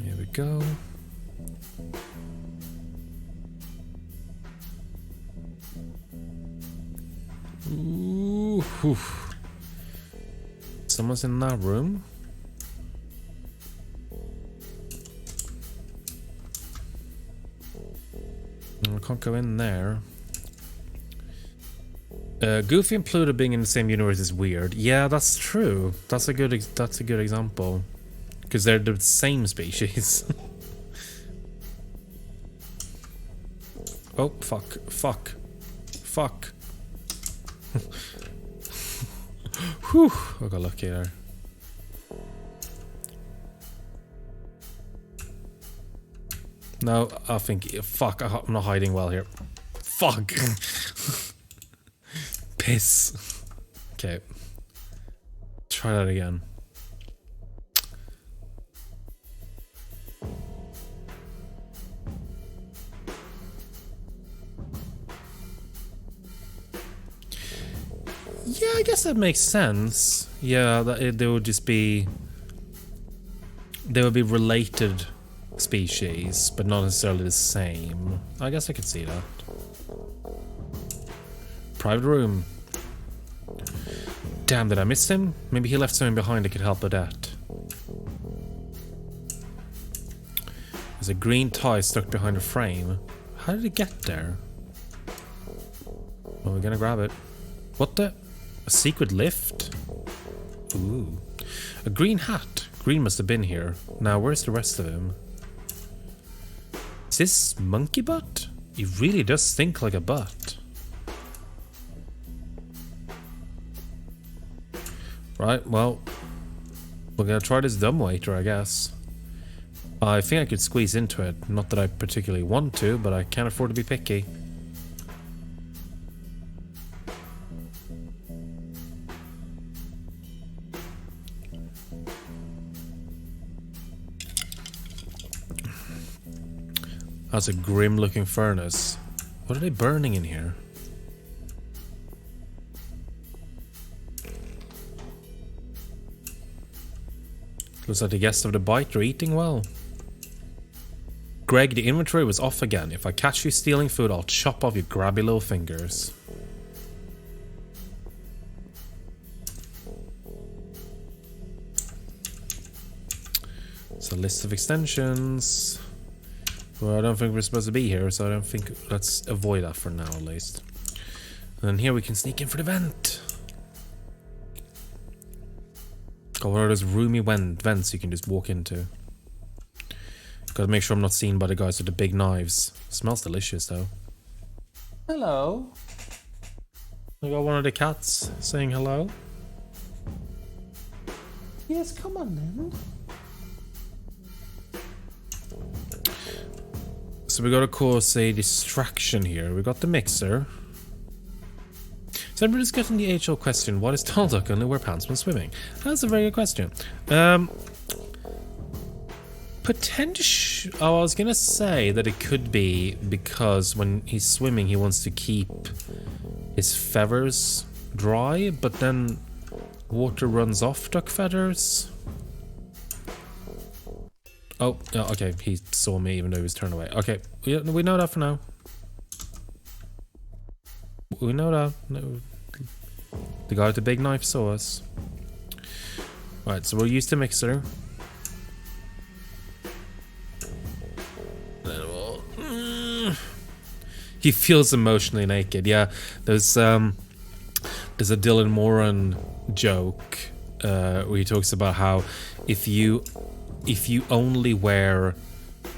Speaker 1: Here we go. Ooh, whew. Someone's in that room. I can't go in there. Goofy and Pluto being in the same universe is weird. Yeah, that's true. That's a good example. Because they're the same species. Oh, fuck. Fuck. Fuck. Whew, I got lucky there. No, I think... Fuck, I'm not hiding well here. Fuck. Piss. Okay. Try that again. Yeah, I guess that makes sense. Yeah, they would just be... They would be related species, but not necessarily the same. I guess I could see that. Private room. Damn, did I miss him? Maybe he left something behind that could help with that. There's a green tie stuck behind a frame. How did it get there? Well, we're gonna grab it. What the? A secret lift? Ooh. A green hat. Green must have been here. Now, where's the rest of him? Is this monkey butt? He really does stink like a butt. Right, well, we're gonna try this dumbwaiter, I guess. I think I could squeeze into it. Not that I particularly want to, but I can't afford to be picky. That's a grim looking furnace. What are they burning in here? Looks like the guests of the bite are eating well. Greg, the inventory was off again. If I catch you stealing food, I'll chop off your grabby little fingers. It's a list of extensions. Well, I don't think we're supposed to be here, so I don't think... Let's avoid that for now, at least. And then here we can sneak in for the vent. Got one of those roomy vents you can just walk into. Gotta make sure I'm not seen by the guys with the big knives. Smells delicious, though. Hello. I got one of the cats saying hello. Yes, come on then. So we gotta cause a distraction here. We got the mixer. So everybody's getting the age-old question, what is tall duck only wear pants when swimming? That's a very good question. Potential. Oh, I was gonna say that it could be because when he's swimming he wants to keep his feathers dry, but then water runs off duck feathers. Oh, yeah, okay, he saw me even though he was turned away. Okay, we know that for now. We know that. No. The guy with the big knife saw us. Right, so we'll use the mixer. He feels emotionally naked. Yeah, there's a Dylan Moran joke where he talks about how if you only wear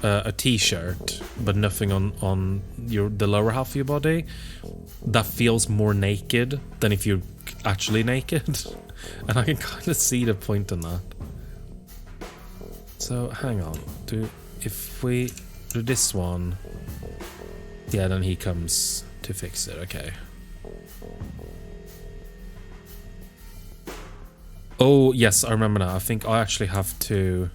Speaker 1: a t-shirt but nothing on the lower half of your body, that feels more naked than if you're actually naked. And I can kind of see the point in that. So hang on, if we do this one, yeah, then he comes to fix it. Okay. Oh yes, I remember now. I think I actually have to.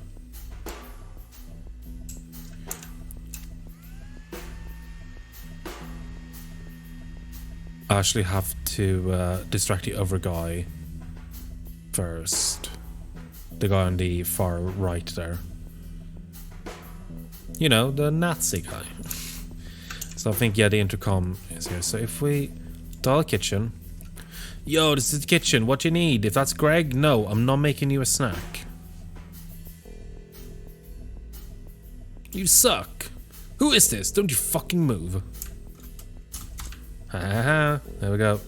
Speaker 1: Distract the other guy first. The guy on the far right there. You know, the Nazi guy. So I think, yeah, the intercom is here. So if we dial kitchen. Yo, this is the kitchen. What you need? If that's Greg, no, I'm not making you a snack. You suck. Who is this? Don't you fucking move. There we go.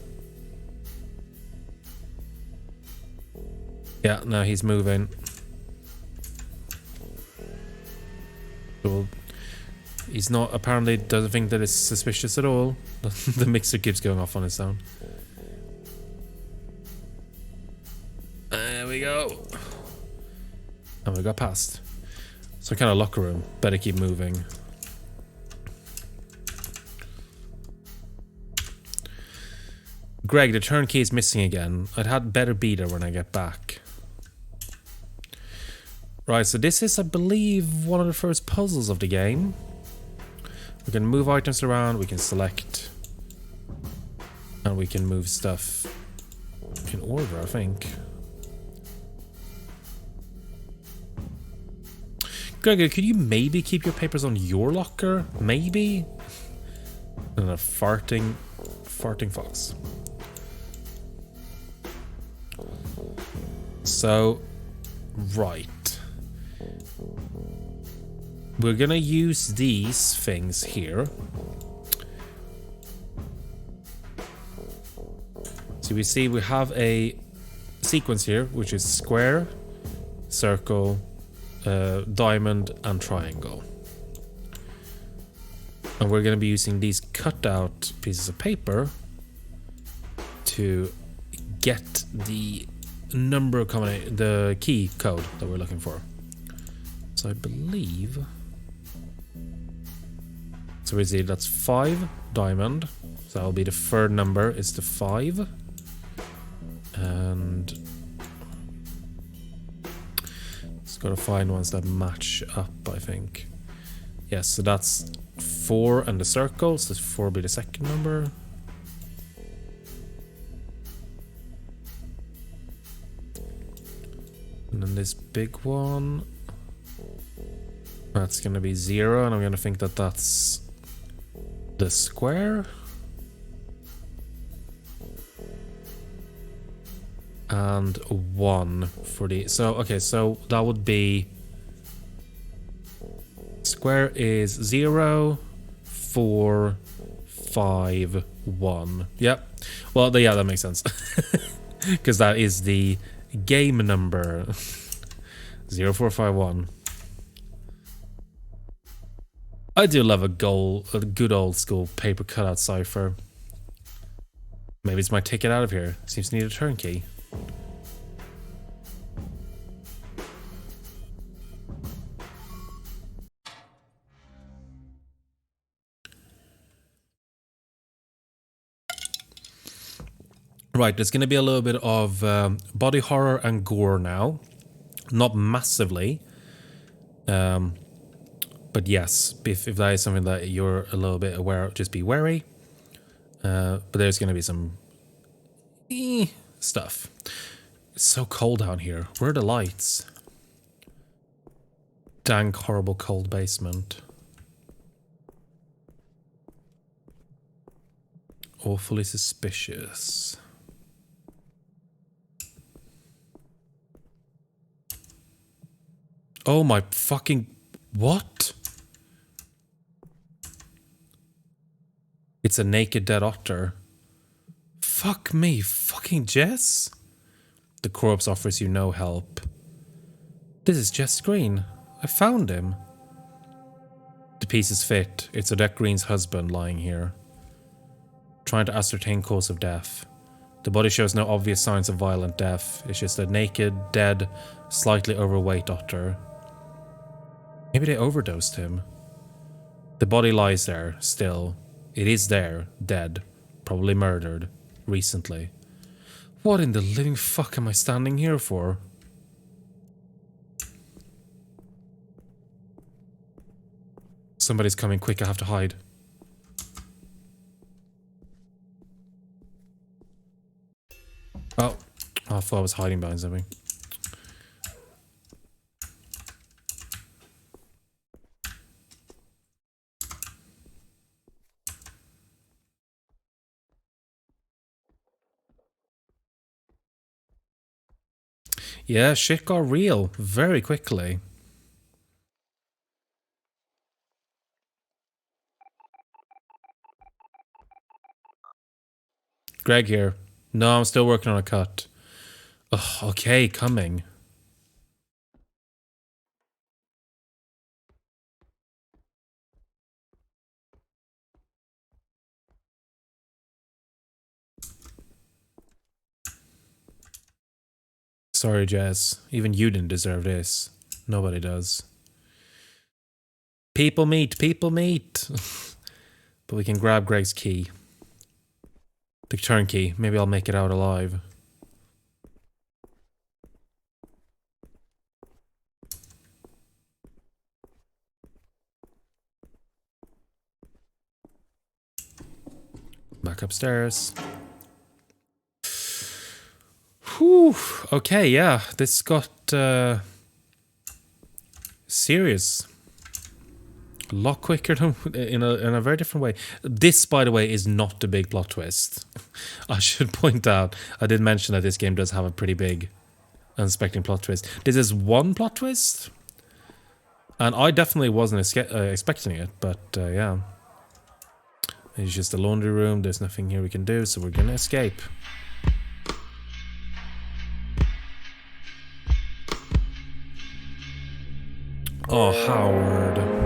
Speaker 1: Yeah, no, he's moving. Cool. He's not, apparently doesn't think that it's suspicious at all. The mixer keeps going off on its own. There we go. And we got past. Some kind of locker room. Better keep moving. Greg, the turnkey is missing again. I'd had better be there when I get back. Right, so this is, I believe, one of the first puzzles of the game. We can move items around, we can select, and we can move stuff in order, I think. Gregor, could you maybe keep your papers on your locker? Maybe? And a farting fox. So, right. We're gonna use these things here. So we see we have a sequence here, which is square, circle, diamond, and triangle. And we're going to be using these cut out pieces of paper to get the number combination, the key code that we're looking for. So I believe, so we see that's 5 diamond. So that'll be the third number is the 5. And just gotta find ones that match up, I think. Yes, so that's 4 and the circle, so 4 will be the second number. And then this big one, that's gonna be 0, and I'm gonna think that that's the square. And 1 for the... So, okay, so that would be... Square is 0, 4, 5, 1. Yep. Well, yeah, that makes sense. Because that is the game number. 0451. I do love a good old school paper cutout cipher. Maybe it's my ticket out of here. Seems to need a turnkey. Right, there's going to be a little bit of body horror and gore now. Not massively. But yes, if that is something that you're a little bit aware of, just be wary. But there's going to be some stuff. It's so cold down here. Where are the lights? Dank, horrible, cold basement. Awfully suspicious. Oh my fucking... What? It's a naked dead otter. Fuck me, fucking Jess? The corpse offers you no help. This is Jess Green. I found him. The pieces fit. It's Odette Green's husband lying here. Trying to ascertain cause of death. The body shows no obvious signs of violent death. It's just a naked, dead, slightly overweight otter. Maybe they overdosed him. The body lies there, still. It is there, dead. Probably murdered. Recently. What in the living fuck am I standing here for? Somebody's coming quick, I have to hide. Oh, I thought I was hiding behind something. Yeah, shit got real very quickly. Greg here. No, I'm still working on a cut. Ugh, okay, coming. Sorry, Jess. Even you didn't deserve this. Nobody does. People meet, people meet. But we can grab Greg's key. The turnkey. Maybe I'll make it out alive. Back upstairs. Whew. Okay, yeah. This got Serious. A lot quicker than, in a very different way. This, by the way, is not the big plot twist. I should point out, I did mention that this game does have a pretty big unsuspecting plot twist. This is one plot twist, and I definitely wasn't expecting it, but yeah. It's just a laundry room, there's nothing here we can do, so we're gonna escape. Oh, Howard.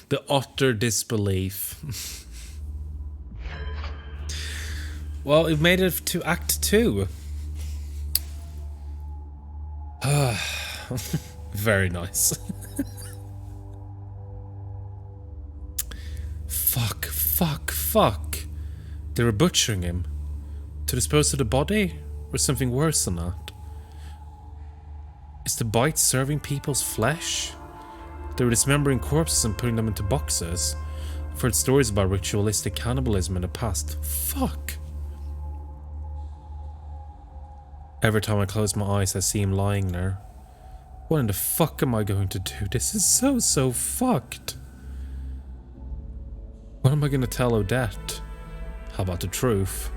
Speaker 1: The utter disbelief. Well, we've made it to Act 2. Very nice. Fuck. They were butchering him. To dispose of the body? Or something worse than that? Is the bite serving people's flesh? They were dismembering corpses and putting them into boxes. I've heard stories about ritualistic cannibalism in the past. Fuck. Every time I close my eyes, I see him lying there. What in the fuck am I going to do? This is so fucked. What am I going to tell Odette? How about the truth?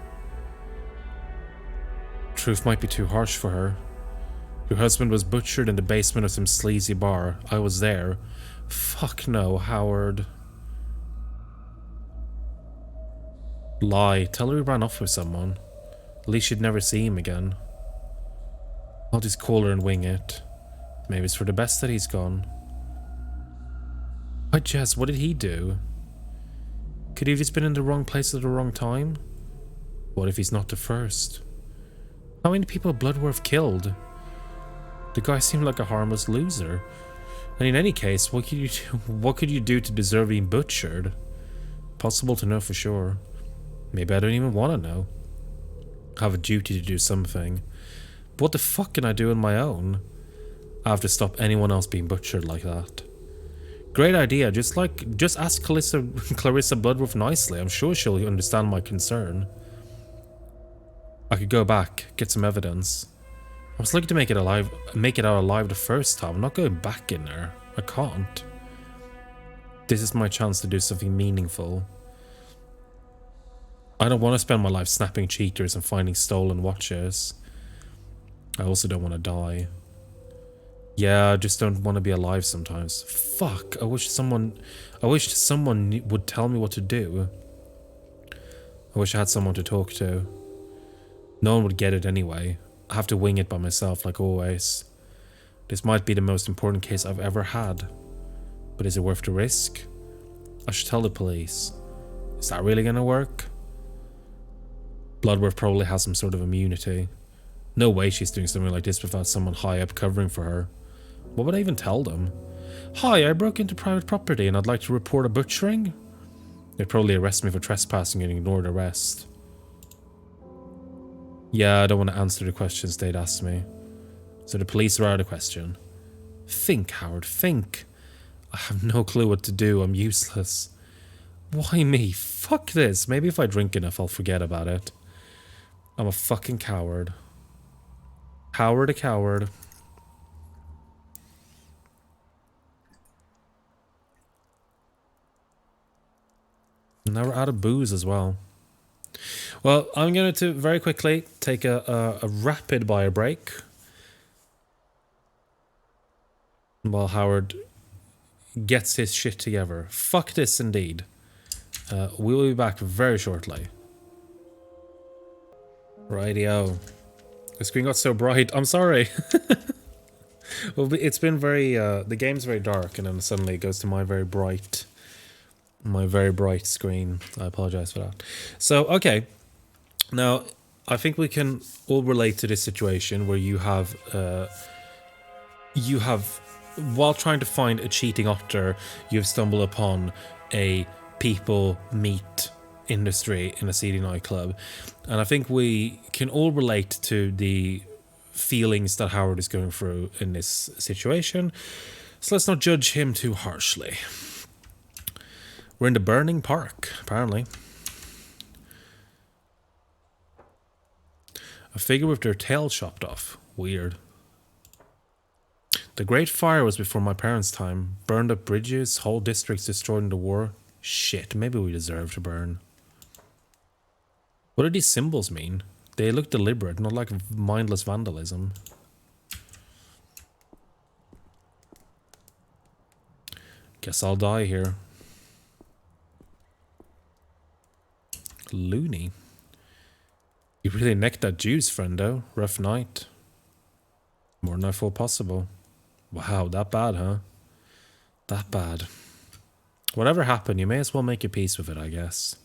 Speaker 1: Truth might be too harsh for her. Your husband was butchered in the basement of some sleazy bar. I was there. Fuck no, Howard. Lie. Tell her he ran off with someone. At least she'd never see him again. I'll just call her and wing it. Maybe it's for the best that he's gone. Why, Jess, what did he do? Could he have just been in the wrong place at the wrong time? What if he's not the first? How many people Bloodworth killed? The guy seemed like a harmless loser. And in any case, what could you do to deserve being butchered? Possible to know for sure. Maybe I don't even want to know. I have a duty to do something. But what the fuck can I do on my own? I have to stop anyone else being butchered like that. Great idea, just ask Clarissa Bloodworth nicely. I'm sure she'll understand my concern. I could go back, get some evidence. I was looking to make it out alive the first time. I'm not going back in there. I can't. This is my chance to do something meaningful. I don't want to spend my life snapping cheaters and finding stolen watches. I also don't want to die. Yeah, I just don't want to be alive sometimes. Fuck, I wish someone would tell me what to do. I wish I had someone to talk to. No one would get it anyway. I have to wing it by myself like always. This might be the most important case I've ever had. But is it worth the risk? I should tell the police. Is that really gonna work? Bloodworth probably has some sort of immunity. No way she's doing something like this without someone high up covering for her. What would I even tell them? Hi, I broke into private property and I'd like to report a butchering. They'd probably arrest me for trespassing and ignore the rest. Yeah, I don't want to answer the questions they'd ask me. So the police are out of the question. Think, Howard, think. I have no clue what to do. I'm useless. Why me? Fuck this. Maybe if I drink enough, I'll forget about it. I'm a fucking coward. Howard a coward. Now we're out of booze as well. Well, I'm going to very quickly take a rapid bio break while Howard gets his shit together. Fuck this indeed. We'll be back very shortly. Rightio. The screen got so bright. I'm sorry. Well, it's been very... the game's very dark and then suddenly it goes to my very bright screen. I apologize for that. So, okay. Now, I think we can all relate to this situation where you have, while trying to find a cheating otter, you've stumbled upon a people meat industry in a seedy nightclub. And I think we can all relate to the feelings that Howard is going through in this situation. So let's not judge him too harshly. We're in the burning park, apparently. A figure with their tail chopped off. Weird. The Great Fire was before my parents' time. Burned up bridges, whole districts destroyed in the war. Shit, maybe we deserve to burn. What do these symbols mean? They look deliberate, not like mindless vandalism. Guess I'll die here. Loony. You really necked that juice, friendo. Rough night. More than I thought possible. Wow, that bad, huh? That bad. Whatever happened, you may as well make your peace with it, I guess.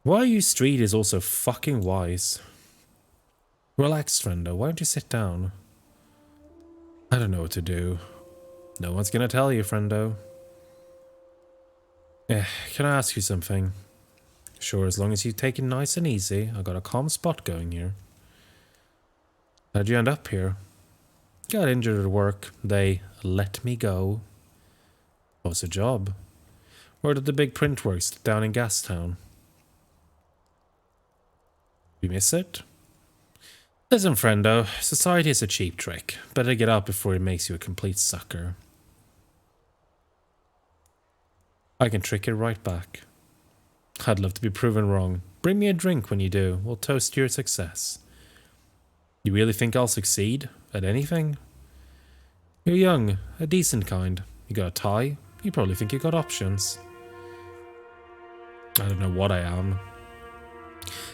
Speaker 1: Why you street is also fucking wise. Relax, friendo. Why don't you sit down? I don't know what to do. No one's gonna tell you, friendo. Can I ask you something? Sure, as long as you take it nice and easy. I got a calm spot going here. How'd you end up here? Got injured at work. They let me go. What's a job? Worked at the big print works down in Gastown. You miss it? Listen, friendo, society is a cheap trick. Better get out before it makes you a complete sucker. I can trick it right back. I'd love to be proven wrong. Bring me a drink when you do. We'll toast to your success. You really think I'll succeed at anything? You're young, a decent kind. You got a tie? You probably think you got options. I don't know what I am.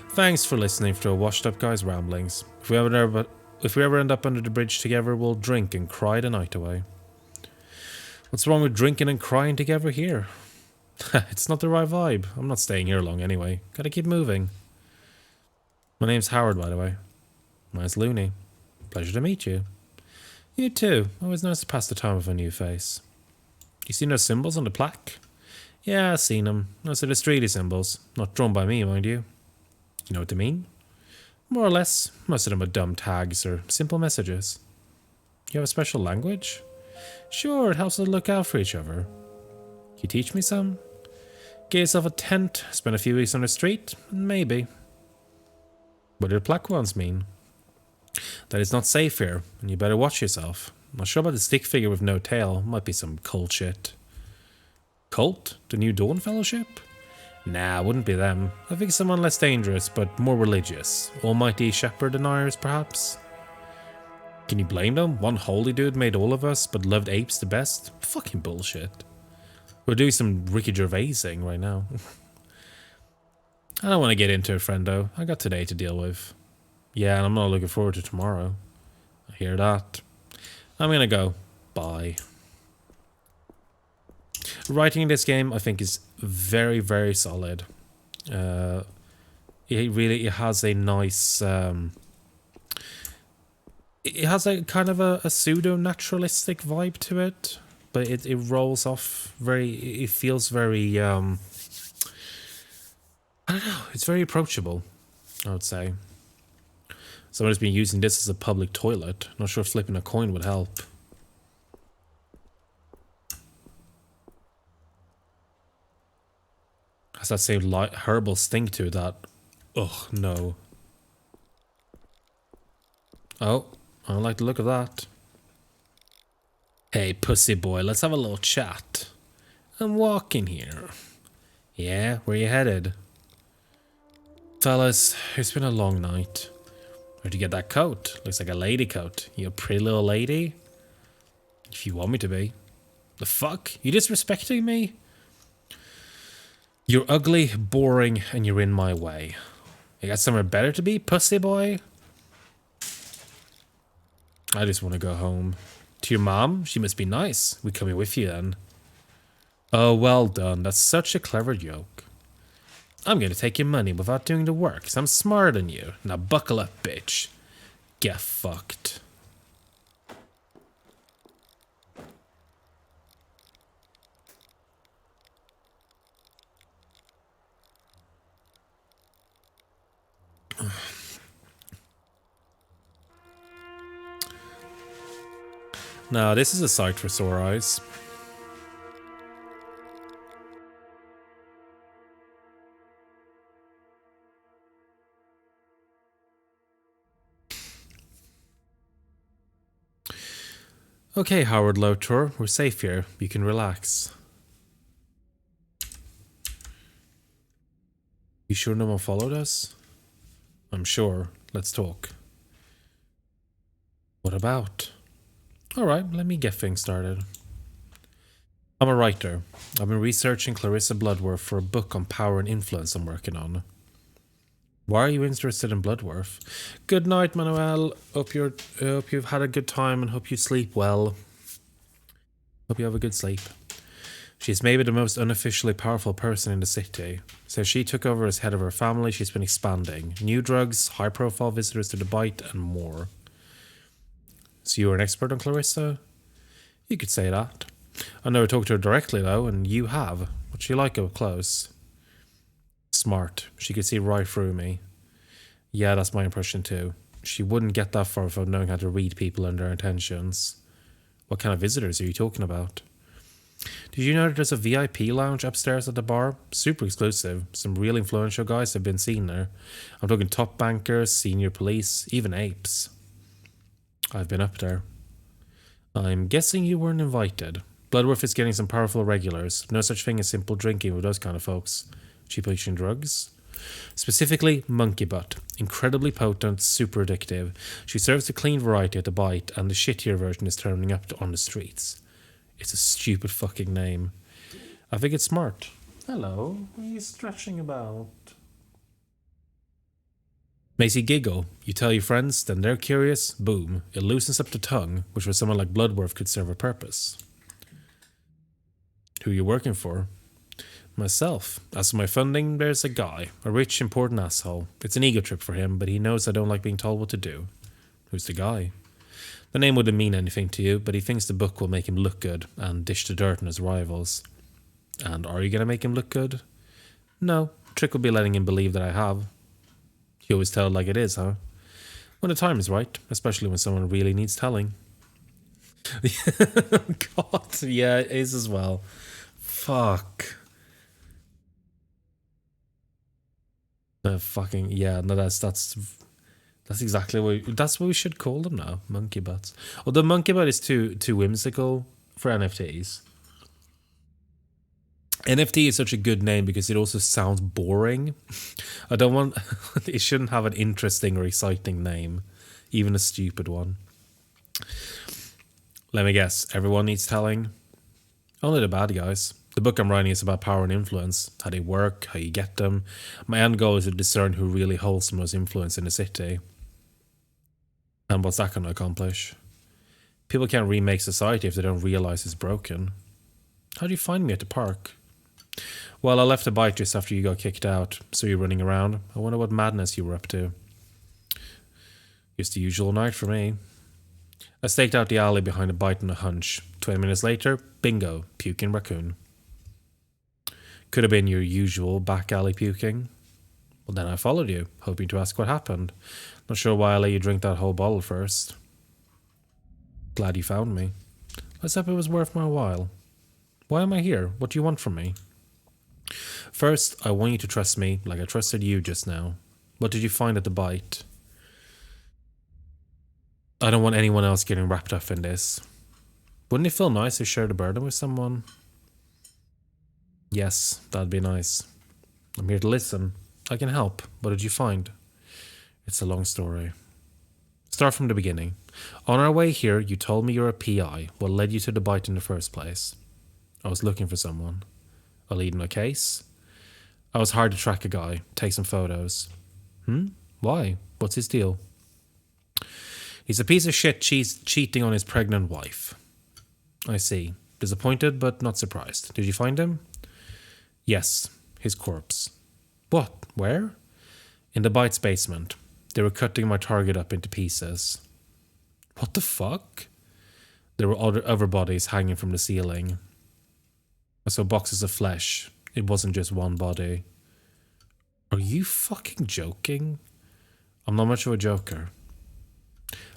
Speaker 1: Thanks for listening to a washed up guy's ramblings. If we ever end up under the bridge together, we'll drink and cry the night away. What's wrong with drinking and crying together here? It's not the right vibe. I'm not staying here long anyway. Gotta keep moving. My name's Howard, by the way. Mine's Looney. Pleasure to meet you. You too. Always nice to pass the time with a new face. You seen those symbols on the plaque? Yeah, I've seen them. Those are the streety symbols. Not drawn by me, mind you. You know what they mean? More or less. Most of them are dumb tags or simple messages. You have a special language? Sure, it helps us look out for each other. Can you teach me some? Get yourself a tent, spend a few weeks on the street? Maybe. What do the plaque ones mean? That it's not safe here, and you better watch yourself. I'm not sure about the stick figure with no tail. Might be some cult shit. Cult? The New Dawn Fellowship? Nah, wouldn't be them. I think someone less dangerous, but more religious. Almighty Shepherd deniers, perhaps? Can you blame them? One holy dude made all of us, but loved apes the best? Fucking bullshit. We're doing some Ricky Gervaising right now. I don't want to get into it, friendo. I got today to deal with. Yeah, and I'm not looking forward to tomorrow. I hear that. I'm gonna go. Bye. Writing in this game, I think, is very, very solid. It has a nice... it has a kind of a pseudo-naturalistic vibe to it. But it rolls off very... It feels very... I don't know. It's very approachable, I would say. Someone's been using this as a public toilet. Not sure if flipping a coin would help. Has that same herbal sting to it that... Ugh, no. Oh, I don't like the look of that. Hey, pussy boy, let's have a little chat. I'm walking here. Yeah, where you headed? Fellas, it's been a long night. Where'd you get that coat? Looks like a lady coat. You a pretty little lady? If you want me to be. The fuck? You disrespecting me? You're ugly, boring, and you're in my way. You got somewhere better to be, pussy boy? I just want to go home. To your mom? She must be nice. We coming with you then. Oh, well done. That's such a clever joke. I'm gonna take your money without doing the work, 'cause I'm smarter than you. Now buckle up, bitch. Get fucked. Now, this is a sight for sore eyes. Okay, Howard Lotor, we're safe here. You can relax. You sure no one followed us? I'm sure. Let's talk. What about? Alright, let me get things started. I'm a writer. I've been researching Clarissa Bloodworth for a book on power and influence I'm working on. Why are you interested in Bloodworth? Good night, Manuel. Hope you've had a good time and hope you sleep well. Hope you have a good sleep. She's maybe the most unofficially powerful person in the city. Since she took over as head of her family, she's been expanding. New drugs, high-profile visitors to the bite, and more. So you're an expert on Clarissa? You could say that. I never talked to her directly, though, and you have. What's she like up close? Smart. She could see right through me. Yeah, that's my impression, too. She wouldn't get that far without knowing how to read people and their intentions. What kind of visitors are you talking about? Did you know that there's a VIP lounge upstairs at the bar? Super exclusive. Some real influential guys have been seen there. I'm talking top bankers, senior police, even apes. I've been up there. I'm guessing you weren't invited. Bloodworth is getting some powerful regulars. No such thing as simple drinking with those kind of folks. She pushing drugs? Specifically, monkey butt. Incredibly potent, super addictive. She serves the clean variety at the bite, and the shittier version is turning up on the streets. It's a stupid fucking name. I think it's smart. Hello, what are you stretching about? Macy giggle. You tell your friends, then they're curious. Boom. It loosens up the tongue, which for someone like Bloodworth could serve a purpose. Who are you working for? Myself. As for my funding, there's a guy. A rich, important asshole. It's an ego trip for him, but he knows I don't like being told what to do. Who's the guy? The name wouldn't mean anything to you, but he thinks the book will make him look good and dish the dirt on his rivals. And are you going to make him look good? No. Trick will be letting him believe that I have. You always tell it like it is, huh? When the time is right, especially when someone really needs telling. God, yeah, it is as well. Fuck. Fucking, yeah, no, that's exactly what we should call them now, monkey butts. Although monkey butt is too whimsical for NFTs. NFT is such a good name because it also sounds boring. I don't want it shouldn't have an interesting or exciting name, even a stupid one. Let me guess, everyone needs telling? Only the bad guys. The book I'm writing is about power and influence, how they work, how you get them. My end goal is to discern who really holds the most influence in the city. And what's that going to accomplish? People can't remake society if they don't realize it's broken. How do you find me at the park? Well, I left the bite just after you got kicked out, so you're running around. I wonder what madness you were up to. Just the usual night for me. I staked out the alley behind a bite and a hunch. 20 minutes later, bingo, puking raccoon. Could have been your usual back alley puking. Well, then I followed you, hoping to ask what happened. Not sure why I let you drink that whole bottle first. Glad you found me. Let's hope it was worth my while. Why am I here? What do you want from me? First, I want you to trust me like I trusted you just now. What did you find at the bite? I don't want anyone else getting wrapped up in this. Wouldn't it feel nice to share the burden with someone? Yes, that'd be nice. I'm here to listen. I can help. What did you find? It's a long story. Start from the beginning. On our way here, you told me you're a PI. What led you to the bite in the first place? I was looking for someone. A lead in a case? I was hired to track a guy, take some photos. Why? What's his deal? He's a piece of shit cheating on his pregnant wife. I see. Disappointed, but not surprised. Did you find him? Yes, his corpse. What? Where? In the Bite's basement. They were cutting my target up into pieces. What the fuck? There were other bodies hanging from the ceiling. I saw boxes of flesh. It wasn't just one body. Are you fucking joking? I'm not much of a joker.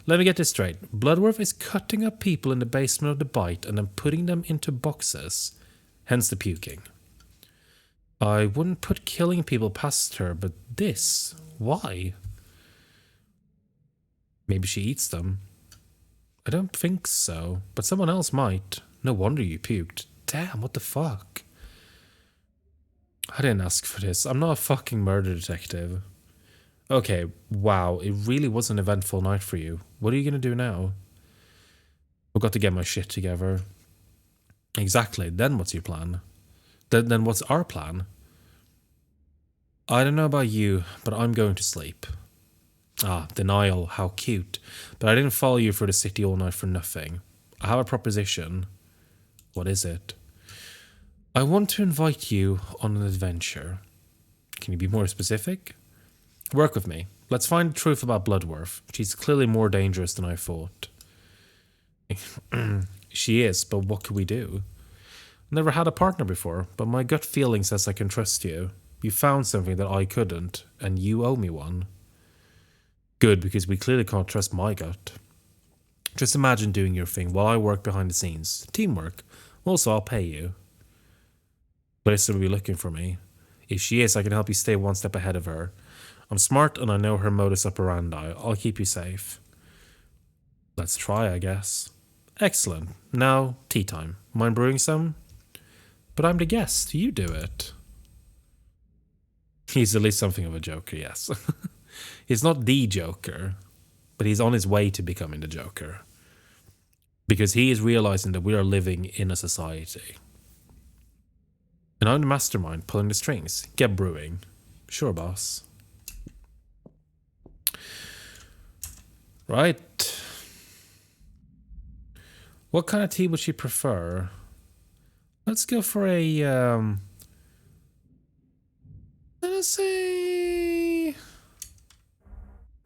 Speaker 1: Let me get this straight. Bloodworth is cutting up people in the basement of the Bite and then putting them into boxes. Hence the puking. I wouldn't put killing people past her, but this? Why? Maybe she eats them. I don't think so, but someone else might. No wonder you puked. Damn, what the fuck? I didn't ask for this. I'm not a fucking murder detective. Okay, wow, it really was an eventful night for you. What are you going to do now? I've got to get my shit together. Exactly, then what's your plan? Then what's our plan? I don't know about you, but I'm going to sleep. Ah, denial, how cute. But I didn't follow you through the city all night for nothing. I have a proposition. What is it? I want to invite you on an adventure. Can you be more specific? Work with me. Let's find the truth about Bloodworth. She's clearly more dangerous than I thought. She is, but what could we do? Never had a partner before, but my gut feeling says I can trust you. You found something that I couldn't, and you owe me one. Good, because we clearly can't trust my gut. Just imagine doing your thing while I work behind the scenes. Teamwork. Also, I'll pay you. Melissa will be looking for me. If she is, I can help you stay one step ahead of her. I'm smart and I know her modus operandi. I'll keep you safe. Let's try, I guess. Excellent. Now, tea time. Mind brewing some? But I'm the guest. You do it. He's at least something of a joker, yes. He's not the Joker, but he's on his way to becoming the Joker. Because he is realizing that we are living in a society. And I'm the mastermind pulling the strings. Get brewing. Sure, boss. Right. What kind of tea would she prefer? Let's go for a, let's say...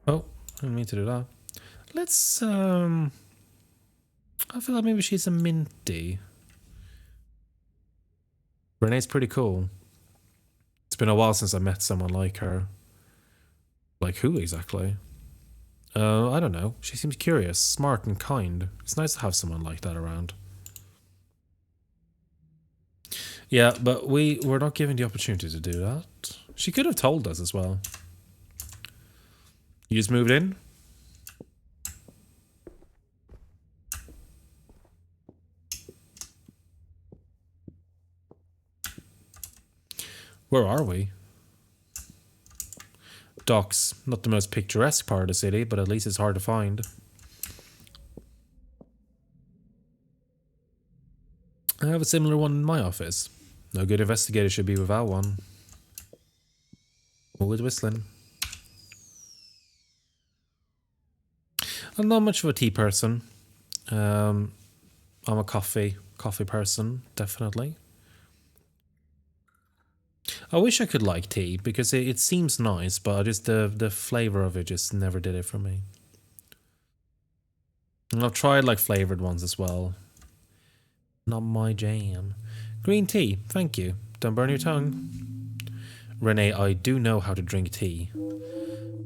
Speaker 1: Oh, I didn't mean to do that. Let's, I feel like maybe she's a minty. Renee's pretty cool. It's been a while since I met someone like her. Like who exactly? I don't know. She seems curious, smart and kind. It's nice to have someone like that around. Yeah, but we were not given the opportunity to do that. She could have told us as well. You just moved in? Where are we? Docks. Not the most picturesque part of the city, but at least it's hard to find. I have a similar one in my office. No good investigator should be without one. Always whistling. I'm not much of a tea person. I'm a coffee person, definitely. I wish I could like tea because it seems nice, but just the flavor of it just never did it for me. And I've tried like flavored ones as well. Not my jam. Green tea, thank you. Don't burn your tongue. Renee, I do know how to drink tea.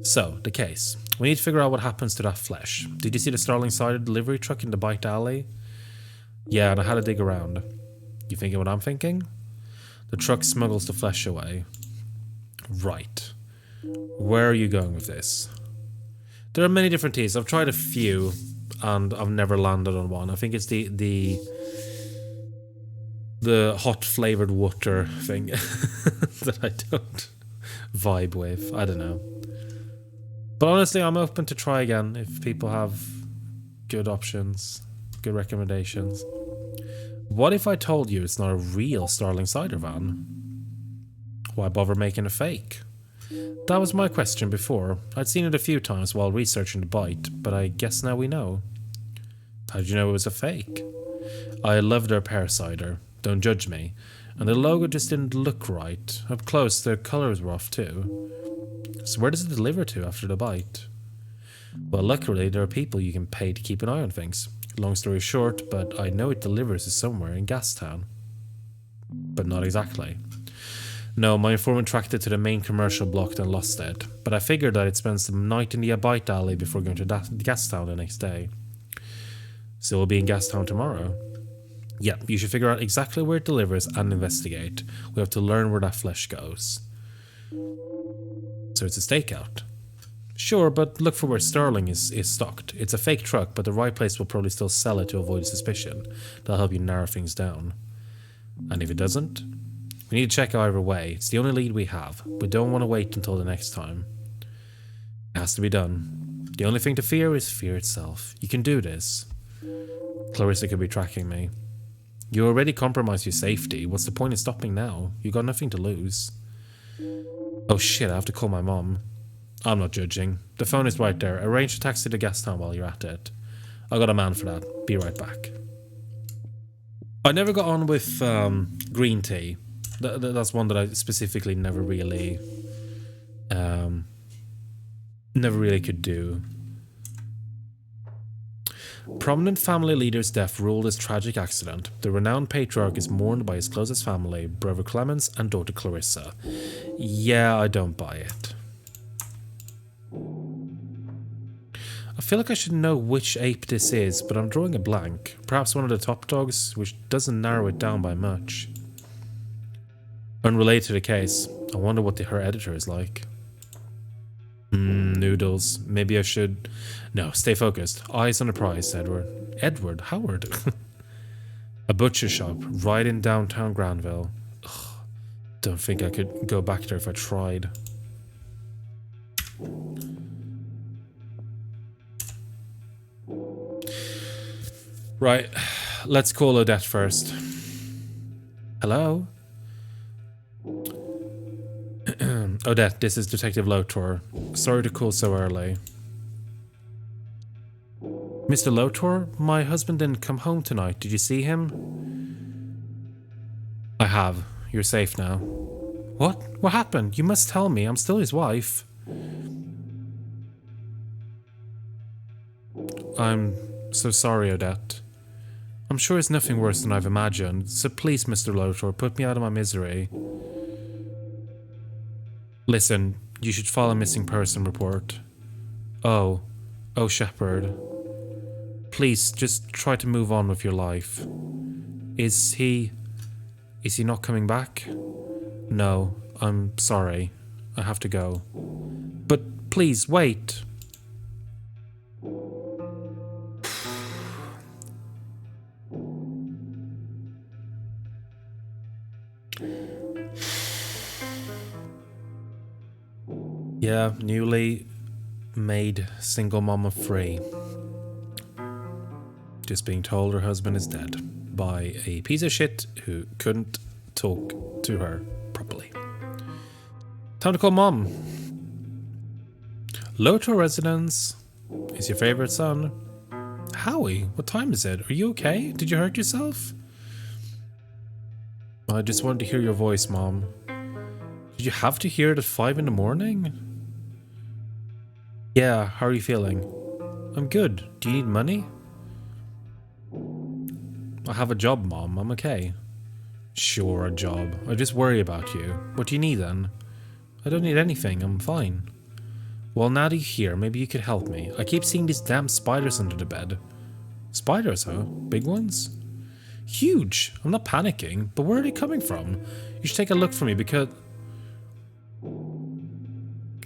Speaker 1: So, the case. We need to figure out what happens to that flesh. Did you see the Starling Cider delivery truck in the Bite Alley? Yeah, and I had to dig around. You thinking what I'm thinking? The truck smuggles the flesh away. Right. Where are you going with this? There are many different teas. I've tried a few, and I've never landed on one. I think it's the hot flavored water thing that I don't vibe with. I don't know. But honestly, I'm open to try again if people have good options, good recommendations. What if I told you it's not a real Starling Cider van? Why bother making a fake? That was my question before. I'd seen it a few times while researching the Bite, but I guess now we know. How did you know it was a fake? I love their pear cider. Don't judge me. And the logo just didn't look right. Up close, the colors were off too. So where does it deliver to after the bite? Well, luckily, there are people you can pay to keep an eye on things. Long story short, but I know it delivers to somewhere in Gastown. But not exactly. No, my informant tracked it to the main commercial block and lost it. But I figured that it spends the night in the Abite alley before going to Gastown the next day. So we'll be in Gastown tomorrow. Yeah, you should figure out exactly where it delivers and investigate. We have to learn where that flesh goes. So it's a stakeout. Sure, but look for where Sterling is stocked. It's a fake truck, but the right place will probably still sell it to avoid suspicion. That'll help you narrow things down. And if it doesn't, we need to check either way. It's the only lead we have. We don't want to wait until the next time. It has to be done. The only thing to fear is fear itself. You can do this. Clarissa could be tracking me. You already compromised your safety. What's the point in stopping now? You got nothing to lose. Oh shit, I have to call my mom. I'm not judging. The phone is right there. Arrange a taxi to Gastown while you're at it. I got a man for that. Be right back. I never got on with green tea. That's one that I specifically never really could do. Prominent family leader's death ruled as tragic accident. The renowned patriarch is mourned by his closest family, brother Clemens and daughter Clarissa. Yeah, I don't buy it. I feel like I should know which ape this is, but I'm drawing a blank. Perhaps one of the top dogs, which doesn't narrow it down by much. Unrelated to the case, I wonder what her editor is like. Noodles. Maybe I should... No, stay focused. Eyes on the prize, Edward? Howard? A butcher shop, right in downtown Granville. Ugh, don't think I could go back there if I tried. Right, let's call Odette first. Hello? Odette, this is Detective Lotor. Sorry to call so early. Mr. Lotor, my husband didn't come home tonight. Did you see him? I have. You're safe now. What? What happened? You must tell me. I'm still his wife. I'm so sorry, Odette. I'm sure it's nothing worse than I've imagined, so please, Mr. Lotor, put me out of my misery. Listen, you should file a missing person report. Oh, Shepard. Please, just try to move on with your life. Is he not coming back? No, I'm sorry. I have to go. But please, wait. Yeah, newly made single mom of 3. Just being told her husband is dead by a piece of shit who couldn't talk to her properly. Time to call mom. Lotor residence. Is your favorite son? Howie, what time is it? Are you okay? Did you hurt yourself? I just wanted to hear your voice, Mom. Did you have to hear it at 5 in the morning? Yeah, how are you feeling? I'm good. Do you need money? I have a job, Mom. I'm okay. Sure, a job. I just worry about you. What do you need then? I don't need anything. I'm fine. Well, now that you're here, maybe you could help me. I keep seeing these damn spiders under the bed. Spiders, huh? Big ones? Huge. I'm not panicking, but where are they coming from? You should take a look for me because...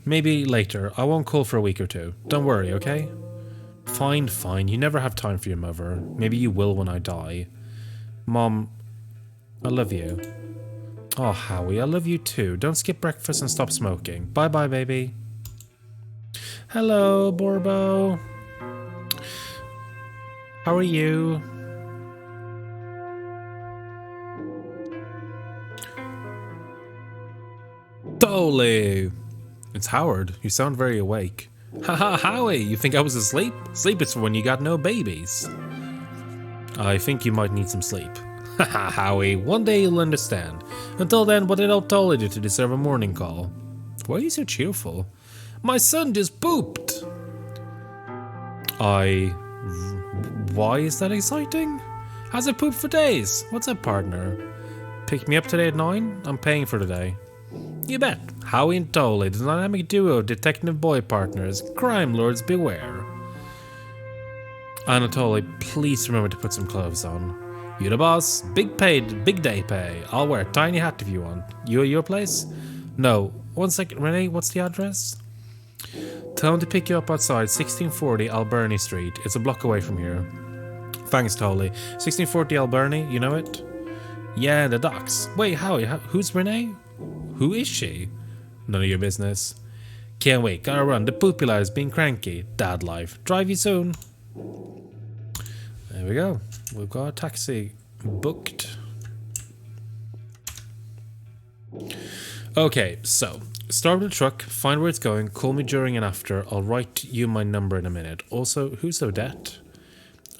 Speaker 1: Maybe later. I won't call for a week or 2. Don't worry, okay? Fine, fine. You never have time for your mother. Maybe you will when I die. Mom, I love you. Oh, Howie, I love you too. Don't skip breakfast and stop smoking. Bye-bye, baby. Hello, Borbo. How are you? Dolly! It's Howard. You sound very awake. Haha, Howie, you think I was asleep? Sleep is for when you got no babies. I think you might need some sleep. Haha, Howie, one day you'll understand. Until then, what did I tell you to deserve a morning call? Why are you so cheerful? My son just pooped! Why is that exciting? Hasn't pooped for days. What's up, partner? Pick me up today at 9? I'm paying for today. You bet. Howie and Tolley, the dynamic duo of detective boy partners. Crime lords beware. Anatoly, please remember to put some clothes on. You the boss. Big day pay. I'll wear a tiny hat if you want. You at your place? No. 1 second, Renee, what's the address? Tell him to pick you up outside 1640 Alberni Street. It's a block away from here. Thanks, Tolley. 1640 Alberni, you know it? Yeah, the docks. Wait, Howie, who's Renee? Who is she? None of your business. Can't wait, gotta run. The poopy lad is being cranky. Dad life. Drive you soon. There we go. We've got a taxi booked. Okay, so start with the truck, find where it's going, call me during and after. I'll write you my number in a minute. Also, who's Odette?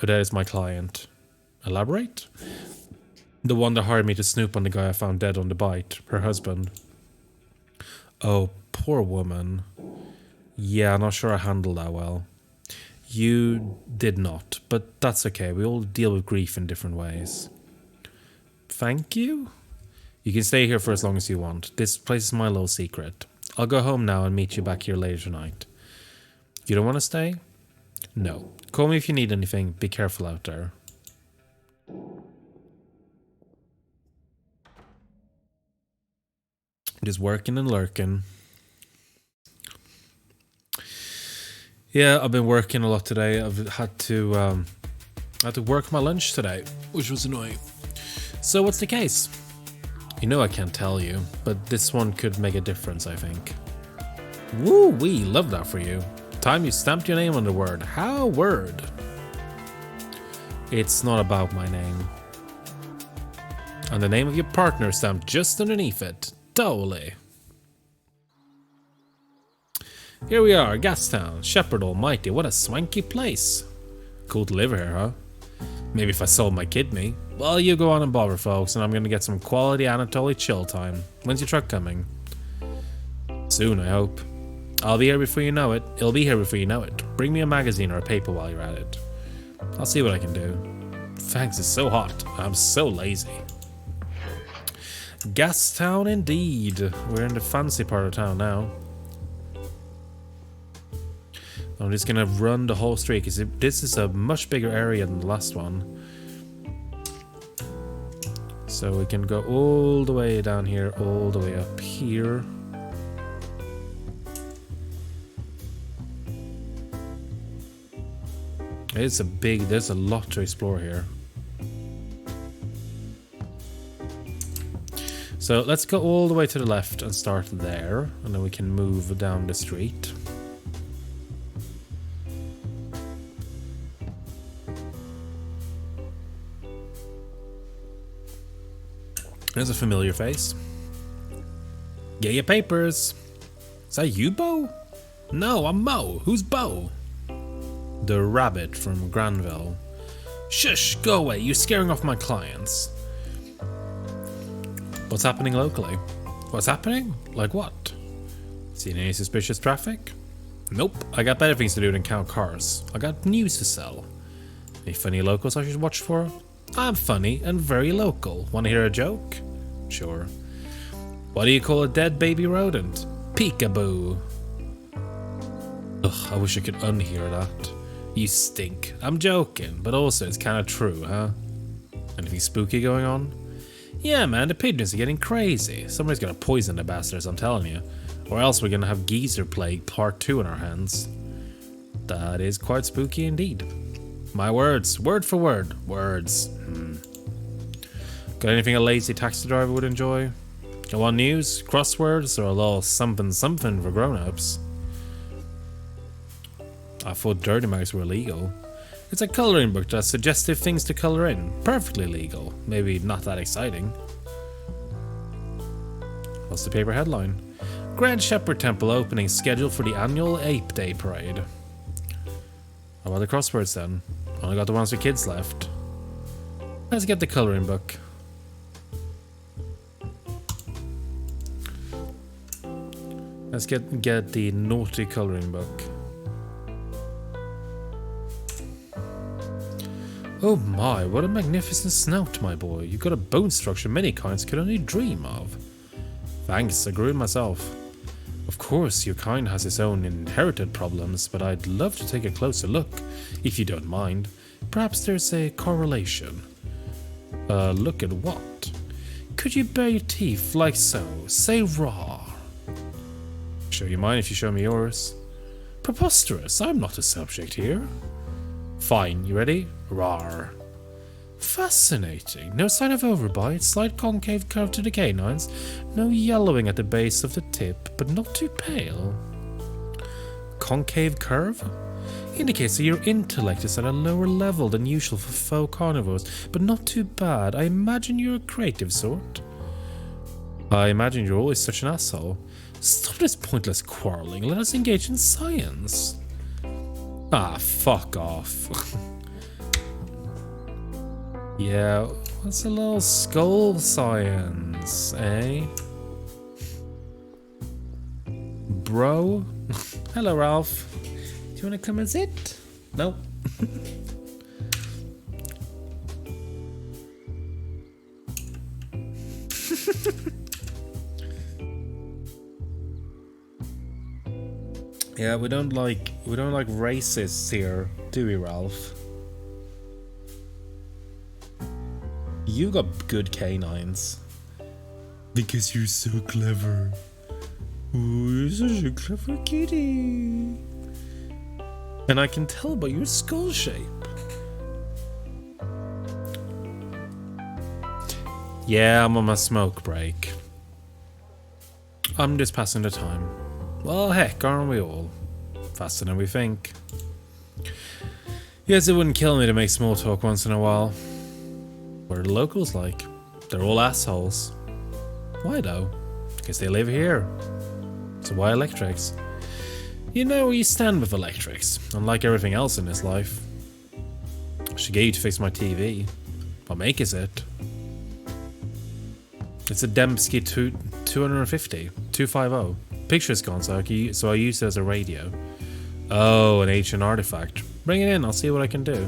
Speaker 1: Odette is my client. Elaborate? The one that hired me to snoop on the guy I found dead on the bite. Her husband. Oh, poor woman. Yeah, I'm not sure I handled that well. You did not, but that's okay. We all deal with grief in different ways. Thank you? You can stay here for as long as you want. This place is my little secret. I'll go home now and meet you back here later tonight. You don't want to stay? No. Call me if you need anything. Be careful out there. Just working and lurking. Yeah, I've been working a lot today. I've had to work my lunch today, which was annoying. So what's the case? You know I can't tell you, but this one could make a difference, I think. Woo, we love that for you. Time you stamped your name on the word. How word? It's not about my name. And the name of your partner stamped just underneath it. Totally. Here we are, Gastown, Shepherd Almighty. What a swanky place. Cool to live here, huh? Maybe if I sold my kidney. Well, you go on and bother, folks, and I'm gonna get some quality Anatoly chill time. When's your truck coming? Soon, I hope. I'll be here before you know it. It'll be here before you know it. Bring me a magazine or a paper while you're at it. I'll see what I can do. Thanks, it's so hot. I'm so lazy. Gastown indeed. We're in the fancy part of town now. I'm just gonna run the whole street because this is a much bigger area than the last one. So we can go all the way down here, all the way up here. It's a big, there's a lot to explore here. So let's go all the way to the left and start there, and then we can move down the street. There's a familiar face. Get your papers. Is that you, Bo? No, I'm Mo. Who's Bo? The rabbit from Granville. Shush, go away. You're scaring off my clients. What's happening locally? What's happening? Like what? Seen any suspicious traffic? Nope. I got better things to do than count cars. I got news to sell. Any funny locals I should watch for? I'm funny and very local. Want to hear a joke? Sure. What do you call a dead baby rodent? Peekaboo. Ugh, I wish I could unhear that. You stink. I'm joking, but also it's kind of true, huh? Anything spooky going on? Yeah, man, the pigeons are getting crazy. Somebody's gonna poison the bastards, I'm telling you. Or else we're gonna have Geezer Plague Part 2 in our hands. That is quite spooky indeed. My words, word for word, words. Got anything a lazy taxi driver would enjoy? You want news, crosswords, or a little something for grown-ups? I thought dirty mice were illegal. It's a coloring book that has suggestive things to color in. Perfectly legal. Maybe not that exciting. What's the paper headline? Grand Shepherd Temple opening scheduled for the annual Ape Day Parade. How about the crosswords then? Only got the ones for kids left. Let's get the coloring book. Let's get the naughty coloring book. Oh my, what a magnificent snout, my boy. You've got a bone structure many kinds could only dream of. Thanks, I grew it myself. Of course, your kind has its own inherited problems, but I'd love to take a closer look, if you don't mind. Perhaps there's a correlation. Look at what? Could you bare your teeth like so? Say raw. Show you mine if you show me yours. Preposterous, I'm not a subject here. Fine, you ready? Rawr. Fascinating. No sign of overbite, slight concave curve to the canines, no yellowing at the base of the tip, but not too pale. Concave curve? Indicates that your intellect is at a lower level than usual for faux carnivores, but not too bad. I imagine you're a creative sort. I imagine you're always such an asshole. Stop this pointless quarreling, let us engage in science. Ah, fuck off. Yeah, what's a little skull science, eh? Bro? Hello, Ralph. Do you want to come and sit? No. Yeah, we don't like racists here, do we, Ralph? You got good canines. Because you're so clever. Oh, you're such a clever kitty. And I can tell by your skull shape. Yeah, I'm on my smoke break. I'm just passing the time. Well, heck, aren't we all? Faster than we think. Yes, it wouldn't kill me to make small talk once in a while. What are the locals like? They're all assholes. Why though? Because they live here. So why electrics? You know where you stand with electrics, unlike everything else in this life. I should get you to fix my TV. What make is it? It's a Dembski 250. Picture's gone, so I use it as a radio. Oh, an ancient artifact. Bring it in, I'll see what I can do.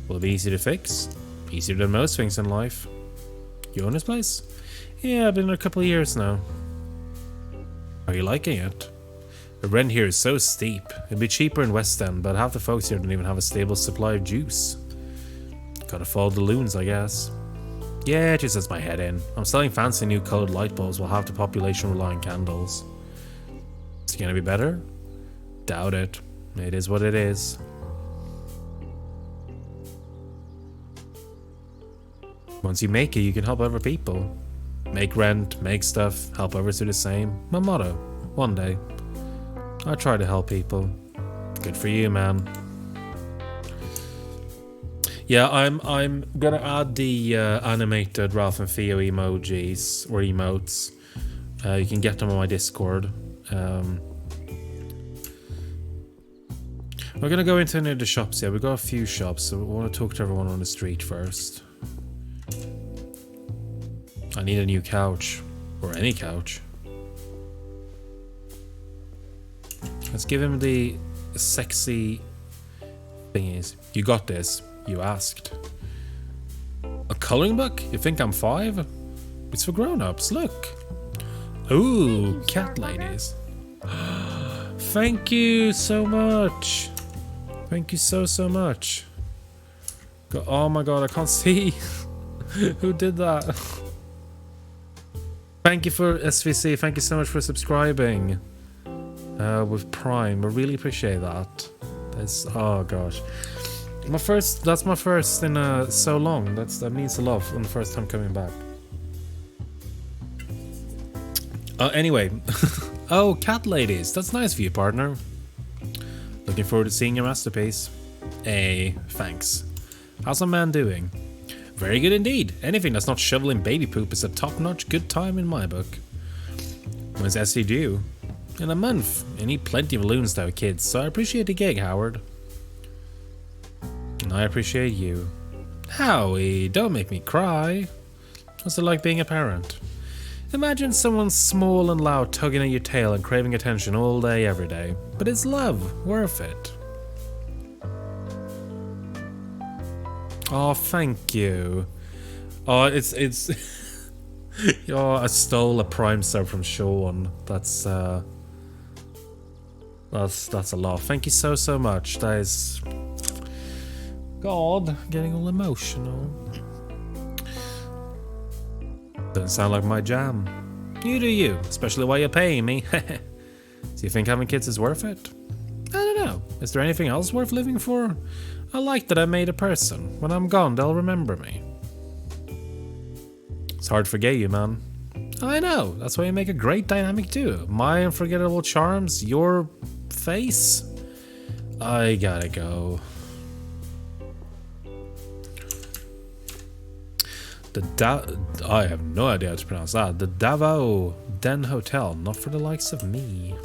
Speaker 1: Will it be easy to fix? Easier than most things in life. You own this place? Yeah, I've been there a couple of years now. Are you liking it? The rent here is so steep. It'd be cheaper in West End, but half the folks here don't even have a stable supply of juice. Gotta follow the loons, I guess. Yeah, it just sets my head in. I'm selling fancy new coloured light bulbs while half the population rely on candles. Is it gonna be better? Doubt it. It is what it is. Once you make it, you can help other people. Make rent, make stuff, help others do the same. My motto. One day. I try to help people. Good for you, man. Yeah, I'm gonna add the animated Ralph and Theo emojis or emotes. You can get them on my Discord. We're gonna go into any of the shops. Yeah, we've got a few shops, so we want to talk to everyone on the street first. I need a new couch. Or any couch. Let's give him the sexy thingies. You got this. You asked. A coloring book? You think I'm 5? It's for grown-ups, look. Ooh, cat ladies. Thank you so much. Thank you so much. Oh my god, I can't see. Who did that? Thank you for SVC. Thank you so much for subscribing. With Prime. I really appreciate that. That's, oh gosh. That's my first in so long. That means a lot on the first time coming back. Anyway. Oh, cat ladies. That's nice of you, partner. Looking forward to seeing your masterpiece. Hey, thanks. How's a man doing? Very good indeed. Anything that's not shoveling baby poop is a top-notch good time in my book. When's SC due? In a month. I need plenty of loons to have kids, so I appreciate the gig, Howard. And I appreciate you. Howie, don't make me cry. What's it like being a parent? Imagine someone small and loud tugging at your tail and craving attention all day, every day. But it's love, worth it. Oh, thank you. Oh, it's oh, I stole a prime sub from Sean. That's a lot. Thank you so much. That is, God, getting all emotional. Doesn't sound like my jam. You do you, especially while you're paying me. Do you think having kids is worth it? I don't know. Is there anything else worth living for? I like that I made a person. When I'm gone, they'll remember me. It's hard to forget you, man. I know. That's why you make a great dynamic duo. My unforgettable charms, your face. I gotta go. I have no idea how to pronounce that. The Davao Den Hotel, not for the likes of me.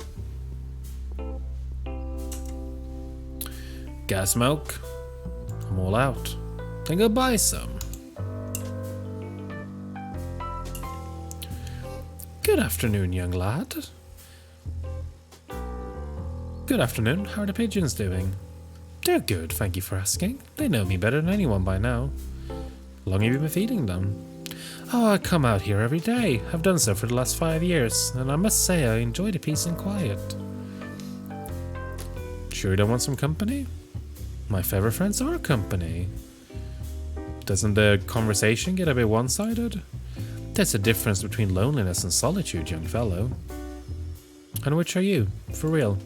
Speaker 1: Gas smoke? I'm all out. Then go buy some. Good afternoon, young lad. Good afternoon. How are the pigeons doing? They're good, thank you for asking. They know me better than anyone by now. How long have you been feeding them? Oh, I come out here every day. I've done so for the last 5 years, and I must say I enjoy the peace and quiet. Sure you don't want some company? My favorite friends are company. Doesn't the conversation get a bit one-sided? There's a difference between loneliness and solitude, young fellow. And which are you, for real?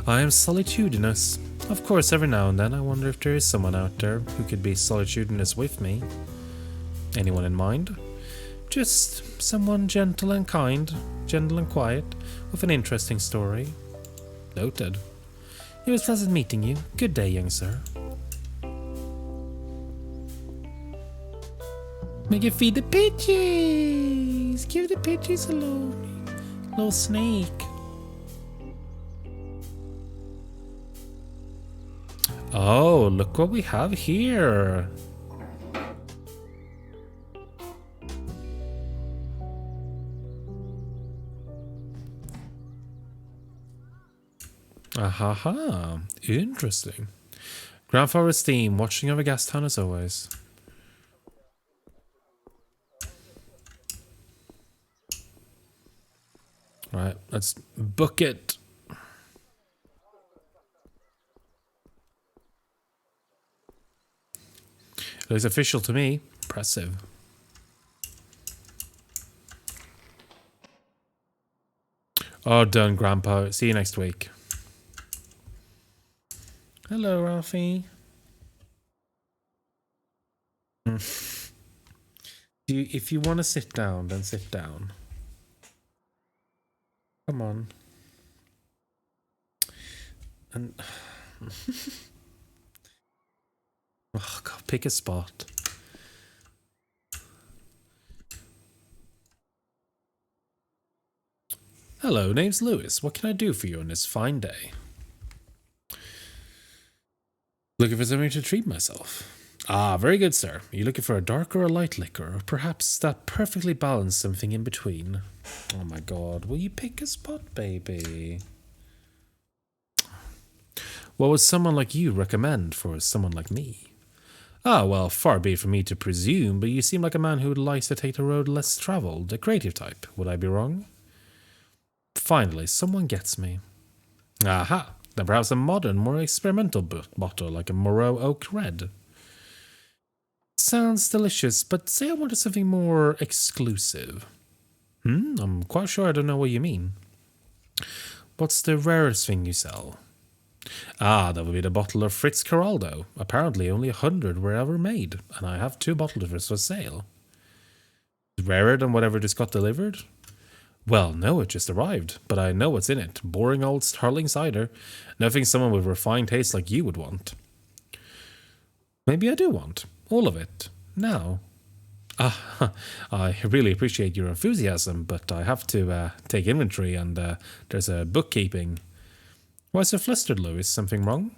Speaker 1: I am solitudinous. Of course, every now and then I wonder if there is someone out there who could be solitudinous with me. Anyone in mind? Just someone gentle and kind, gentle and quiet, with an interesting story. Noted. It was pleasant meeting you. Good day, young sir. Make it feed the pigeons! Give the pigeons a little snake. Oh, look what we have here. Ahaha, interesting. Grandfather's theme, watching over Gastown as always. Right, let's book it. It looks official to me. Impressive. Oh, done, Grandpa. See you next week. Hello, Ralphie. If you want to sit down, then sit down. Come on. And oh God, pick a spot. Hello, name's Lewis. What can I do for you on this fine day? Looking for something to treat myself. Ah, very good, sir. Are you looking for a dark or a light liquor, or perhaps that perfectly balanced something in between? Oh my God, will you pick a spot, baby? What would someone like you recommend for someone like me? Ah, well, far be it from me to presume, but you seem like a man who would like to take the road less traveled, a creative type. Would I be wrong? Finally, someone gets me. Aha, then perhaps a modern, more experimental bottle like a Moreau Oak Red. Sounds delicious, but say I wanted something more exclusive. I'm quite sure I don't know what you mean. What's the rarest thing you sell? Ah, that would be the bottle of Fritz Caraldo. Apparently only 100 were ever made, and I have 2 bottles of it for sale. Rarer than whatever just got delivered? Well, no, it just arrived, but I know what's in it. Boring old Starling cider. Nothing someone with refined taste like you would want. Maybe I do want. All of it. Now. Ah, I really appreciate your enthusiasm, but I have to take inventory and there's a bookkeeping. Why so flustered, Louis? Something wrong?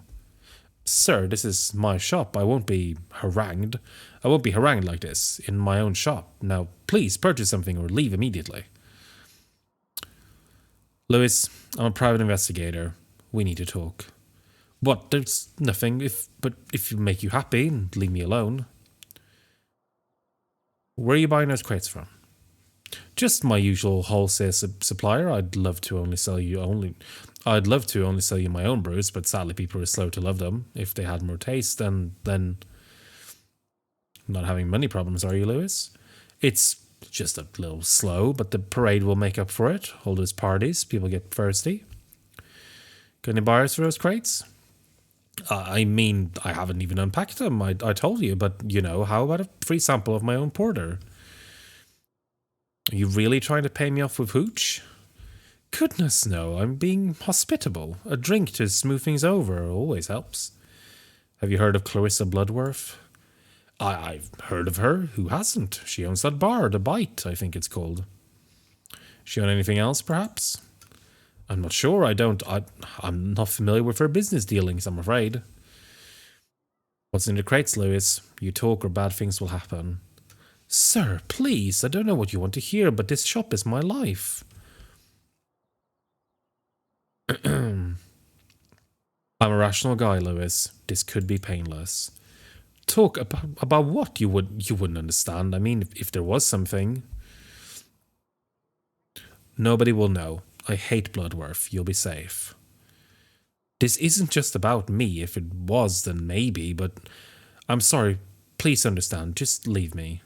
Speaker 1: Sir, this is my shop. I won't be harangued. I won't be harangued like this in my own shop. Now, please purchase something or leave immediately. Lewis, I'm a private investigator. We need to talk. What? There's nothing. But if it make you happy, leave me alone. Where are you buying those crates from? Just my usual wholesale supplier. I'd love to only sell you my own brews, but sadly people are slow to love them. If they had more taste, then not having money problems, are you, Lewis? It's just a little slow, but the parade will make up for it. All those parties, people get thirsty. Got any buyers for those crates? I mean, I haven't even unpacked them. I told you, but how about a free sample of my own porter? Are you really trying to pay me off with hooch? Goodness no, I'm being hospitable. A drink to smooth things over always helps. Have you heard of Clarissa Bloodworth? I've heard of her. Who hasn't? She owns that bar, The Bite, I think it's called. She own anything else, perhaps? I'm not sure. I'm not familiar with her business dealings, I'm afraid. What's in the crates, Lewis? You talk or bad things will happen. Sir, please, I don't know what you want to hear, but this shop is my life. I'm a rational guy, Lewis. This could be painless. Talk about what you wouldn't understand. I mean, if there was something. Nobody will know. I hate Bloodworth. You'll be safe. This isn't just about me. If it was, then maybe, but I'm sorry. Please understand. Just leave me.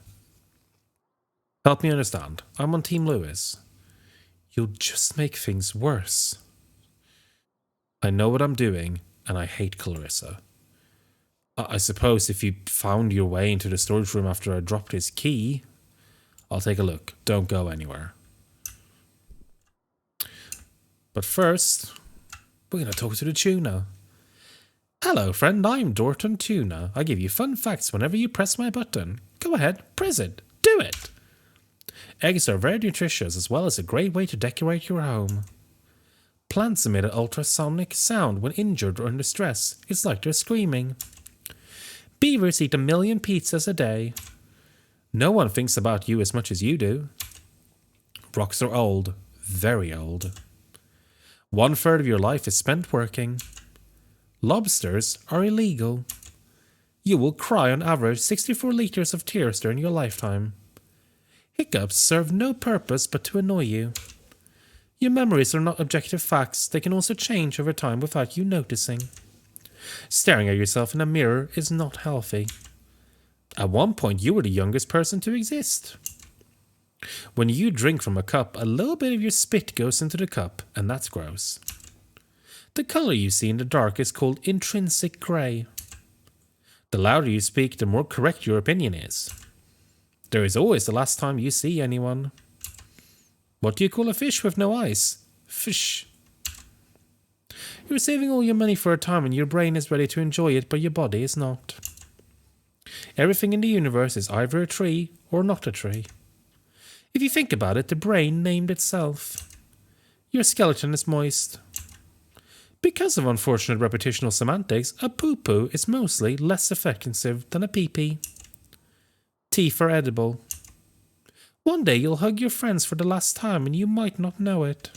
Speaker 1: Help me understand. I'm on Team Lewis. You'll just make things worse. I know what I'm doing, and I hate Clarissa. I suppose if you found your way into the storage room after I dropped his key, I'll take a look. Don't go anywhere. But first, we're going to talk to the tuna. Hello, friend. I'm Dorton Tuna. I give you fun facts whenever you press my button. Go ahead, press it. Do it. Eggs are very nutritious as well as a great way to decorate your home. Plants emit an ultrasonic sound when injured or under stress. It's like they're screaming. Beavers eat 1 million pizzas a day. No one thinks about you as much as you do. Rocks are old. Very old. 1/3 of your life is spent working. Lobsters are illegal. You will cry on average 64 liters of tears during your lifetime. Hiccups serve no purpose but to annoy you. Your memories are not objective facts. They can also change over time without you noticing. Staring at yourself in a mirror is not healthy. At one point, you were the youngest person to exist. When you drink from a cup, a little bit of your spit goes into the cup, and that's gross. The color you see in the dark is called intrinsic gray. The louder you speak, the more correct your opinion is. There is always the last time you see anyone. What do you call a fish with no eyes? Fish. You're saving all your money for a time when your brain is ready to enjoy it, but your body is not. Everything in the universe is either a tree or not a tree. If you think about it, the brain named itself. Your skeleton is moist. Because of unfortunate reputational semantics, a poo-poo is mostly less offensive than a pee-pee. Teeth are edible. One day you'll hug your friends for the last time and you might not know it.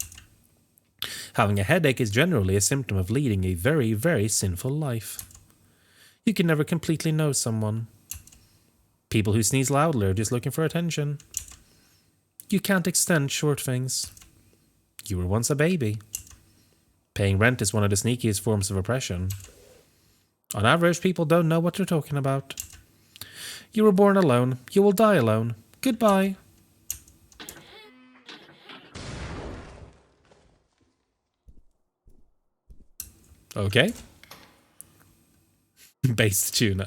Speaker 1: Having a headache is generally a symptom of leading a very, very sinful life. You can never completely know someone. People who sneeze loudly are just looking for attention. You can't extend short things. You were once a baby. Paying rent is one of the sneakiest forms of oppression. On average, people don't know what they're talking about. You were born alone. You will die alone. Goodbye. Okay. Based tuna.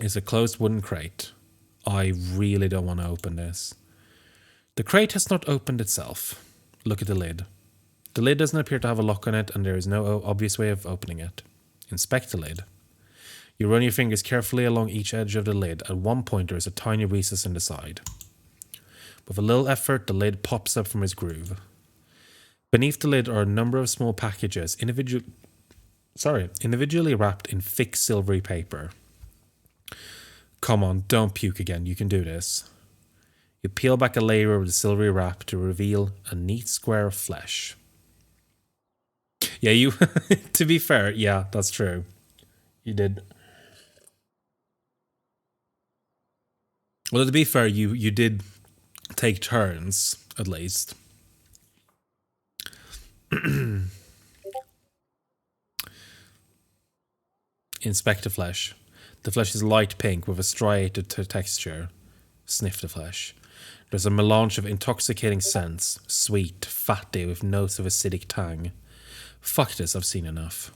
Speaker 1: It's a closed wooden crate. I really don't want to open this. The crate has not opened itself. Look at the lid. The lid doesn't appear to have a lock on it, and there is no obvious way of opening it. Inspect the lid. You run your fingers carefully along each edge of the lid. At one point, there is a tiny recess in the side. With a little effort, the lid pops up from its groove. Beneath the lid are a number of small packages, individually wrapped in thick silvery paper. Come on, don't puke again. You can do this. You peel back a layer of the silvery wrap to reveal a neat square of flesh. Yeah, you... to be fair, yeah, that's true. You did. Well, to be fair, you did take turns, at least. Inspect the flesh. The flesh is light pink with a striated texture. Sniff the flesh. There's a melange of intoxicating scents, sweet, fatty, with notes of acidic tang. Fuck this, I've seen enough.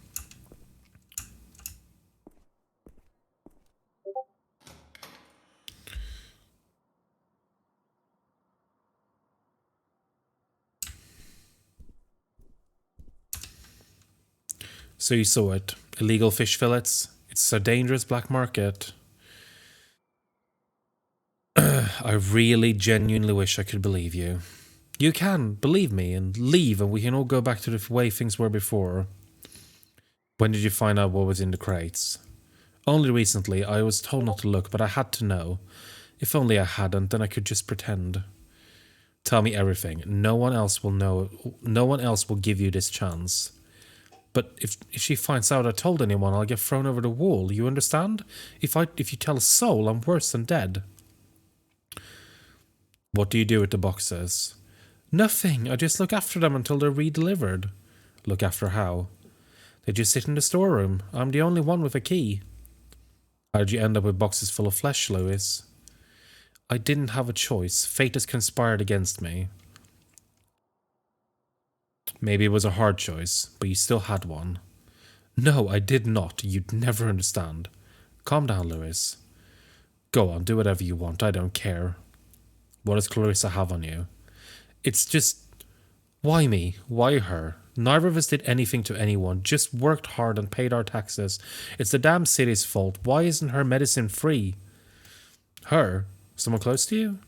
Speaker 1: So you saw it. Illegal fish fillets. It's so dangerous, black market. I really genuinely wish I could believe you. You can, believe me, and leave and we can all go back to the way things were before. When did you find out what was in the crates? Only recently. I was told not to look, but I had to know. If only I hadn't, then I could just pretend. Tell me everything. No one else will know. No one else will give you this chance. But if she finds out I told anyone, I'll get thrown over the wall. You understand? If you tell a soul, I'm worse than dead. What do you do with the boxes? Nothing. I just look after them until they're re-delivered. Look after how? They just sit in the storeroom. I'm the only one with a key. How did you end up with boxes full of flesh, Lewis? I didn't have a choice. Fate has conspired against me. Maybe it was a hard choice, but you still had one. No, I did not. You'd never understand. Calm down, Lewis. Go on, do whatever you want. I don't care. What does Clarissa have on you? It's just... Why me? Why her? Neither of us did anything to anyone, just worked hard and paid our taxes. It's the damn city's fault. Why isn't her medicine free? Her? Someone close to you?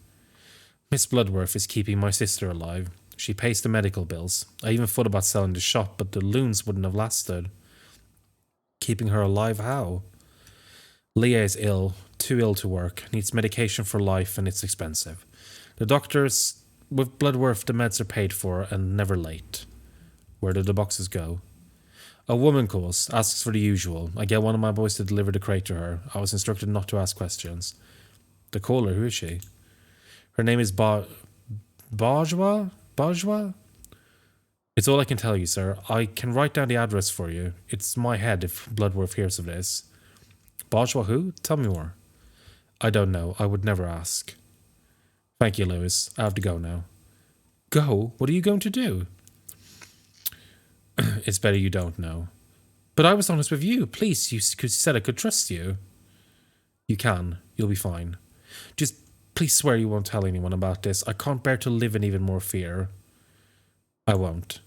Speaker 1: Miss Bloodworth is keeping my sister alive. She pays the medical bills. I even thought about selling the shop, but the loons wouldn't have lasted. Keeping her alive how? Leah is ill, too ill to work, needs medication for life, and it's expensive. The doctors... With Bloodworth, the meds are paid for and never late. Where did the boxes go? A woman calls, asks for the usual. I get one of my boys to deliver the crate to her. I was instructed not to ask questions. The caller, who is she? Her name is Bourgeois? It's all I can tell you, sir. I can write down the address for you. It's my head if Bloodworth hears of this. Bourgeois who? Tell me more. I don't know. I would never ask. Thank you, Lewis. I have to go now. Go? What are you going to do? It's better you don't know. But I was honest with you. Please, you said I could trust you. You can. You'll be fine. Just please swear you won't tell anyone about this. I can't bear to live in even more fear. I won't.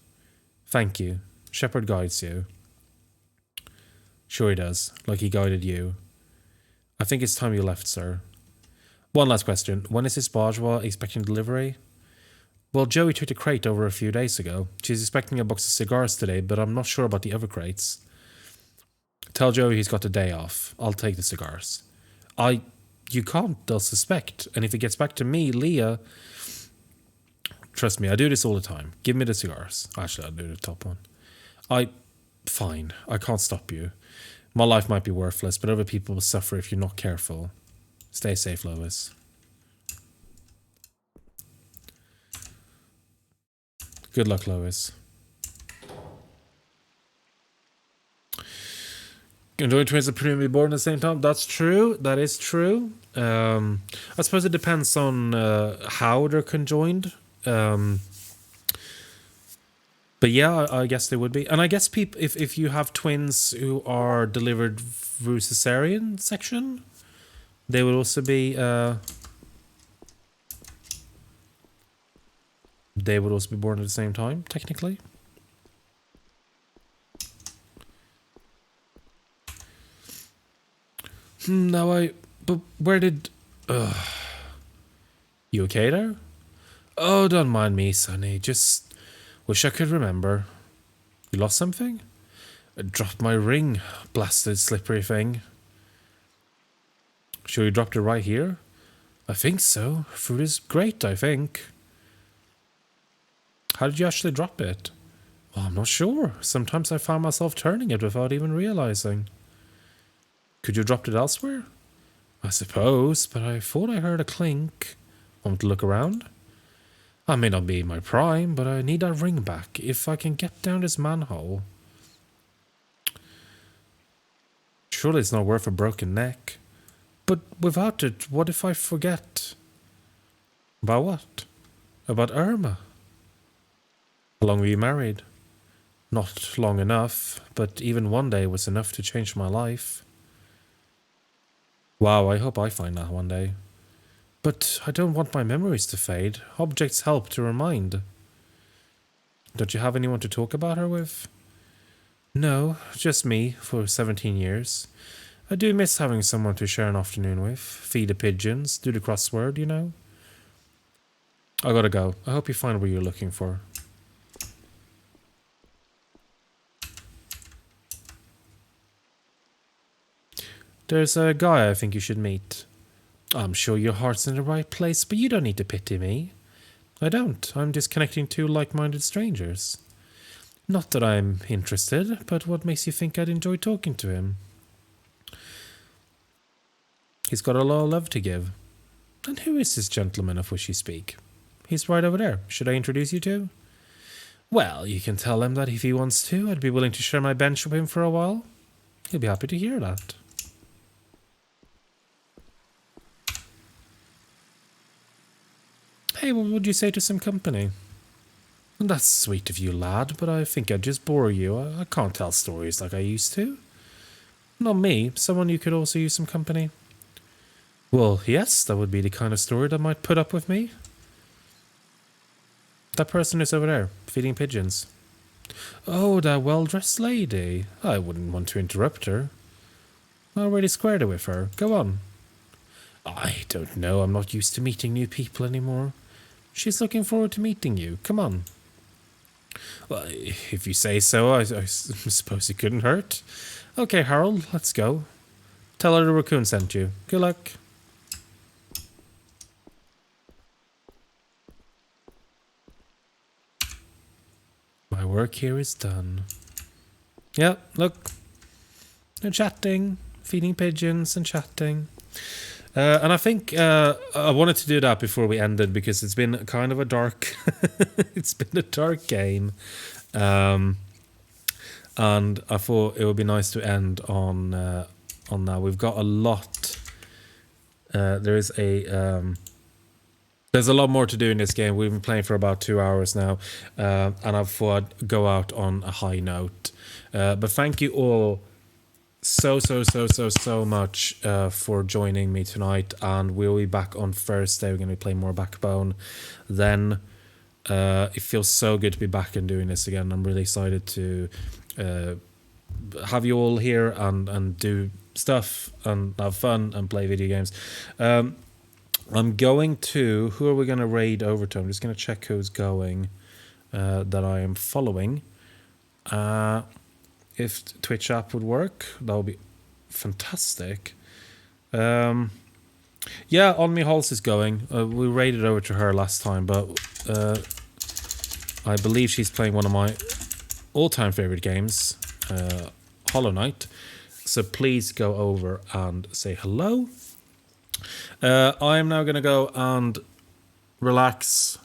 Speaker 1: Thank you. Shepard guides you. Sure he does, like he guided you. I think it's time you left, sir. One last question. When is this Bourgeois expecting delivery? Well, Joey took the crate over a few days ago. She's expecting a box of cigars today, but I'm not sure about the other crates. Tell Joey he's got the day off. I'll take the cigars. You can't. They'll suspect. And if it gets back to me, Leah... Trust me, I do this all the time. Give me the cigars. Actually, I'll do the top one. Fine. I can't stop you. My life might be worthless, but other people will suffer if you're not careful. Stay safe, Lois. Good luck, Lois. Conjoined twins are pretty born at the same time. That's true. That is true. I suppose it depends on how they're conjoined. But yeah, I guess they would be. And I guess if you have twins who are delivered through cesarean section, they would also be born at the same time, technically. But where did... You okay there? Oh, don't mind me, Sonny. Just wish I could remember. You lost something? I dropped my ring, blasted slippery thing. Sure you dropped it right here? I think so. Food is great, I think. How did you actually drop it? Well, I'm not sure. Sometimes I find myself turning it without even realizing. Could you have dropped it elsewhere? I suppose, but I thought I heard a clink. Want to look around? I may not be in my prime, but I need that ring back if I can get down this manhole. Surely it's not worth a broken neck. But without it, what if I forget? About what? About Irma. How long were you married? Not long enough, but even one day was enough to change my life. Wow, I hope I find that one day. But I don't want my memories to fade. Objects help to remind. Don't you have anyone to talk about her with? No, just me for 17 years. I do miss having someone to share an afternoon with. Feed the pigeons, do the crossword, you know. I gotta go. I hope you find what you're looking for. There's a guy I think you should meet. I'm sure your heart's in the right place, but you don't need to pity me. I don't. I'm just connecting two like-minded strangers. Not that I'm interested, but what makes you think I'd enjoy talking to him? He's got a lot of love to give. And who is this gentleman of which you speak? He's right over there. Should I introduce you to? Well, you can tell him that if he wants to, I'd be willing to share my bench with him for a while. He'll be happy to hear that. Hey, what would you say to some company? That's sweet of you, lad, but I think I'd just bore you. I can't tell stories like I used to. Not me. Someone you could also use some company. Well, yes, that would be the kind of story that might put up with me. That person is over there, feeding pigeons. Oh, that well-dressed lady. I wouldn't want to interrupt her. I already squared it with her. Go on. I don't know. I'm not used to meeting new people anymore. She's looking forward to meeting you. Come on. Well, if you say so, I suppose it couldn't hurt. Okay, Harold, let's go. Tell her the raccoon sent you. Good luck. My work here is done. Yeah, look. They're chatting, feeding pigeons and chatting. And I think I wanted to do that before we ended because it's been kind of a dark, it's been a dark game, and I thought it would be nice to end on that. We've got a lot. There's a lot more to do in this game. We've been playing for about 2 hours now, and I thought I'd go out on a high note. But thank you all so much for joining me tonight, and we'll be back on Thursday. We're going to be playing more Backbone. Then it feels so good to be back and doing this again. I'm really excited to have you all here and do stuff and have fun and play video games. I'm going to... Who are we going to raid over to? I'm just going to check who's going that I am following. If Twitch app would work, that would be fantastic. Yeah, On Me Halls is going. We raided over to her last time, but I believe she's playing one of my all-time favorite games, Hollow Knight. So please go over and say hello. I am now going to go and relax.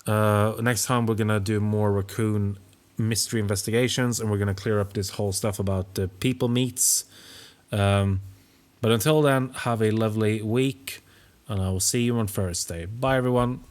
Speaker 1: Next time we're going to do more raccoon mystery investigations, and we're going to clear up this whole stuff about the people meets. But until then, have a lovely week, and I will see you on Thursday. Bye, everyone.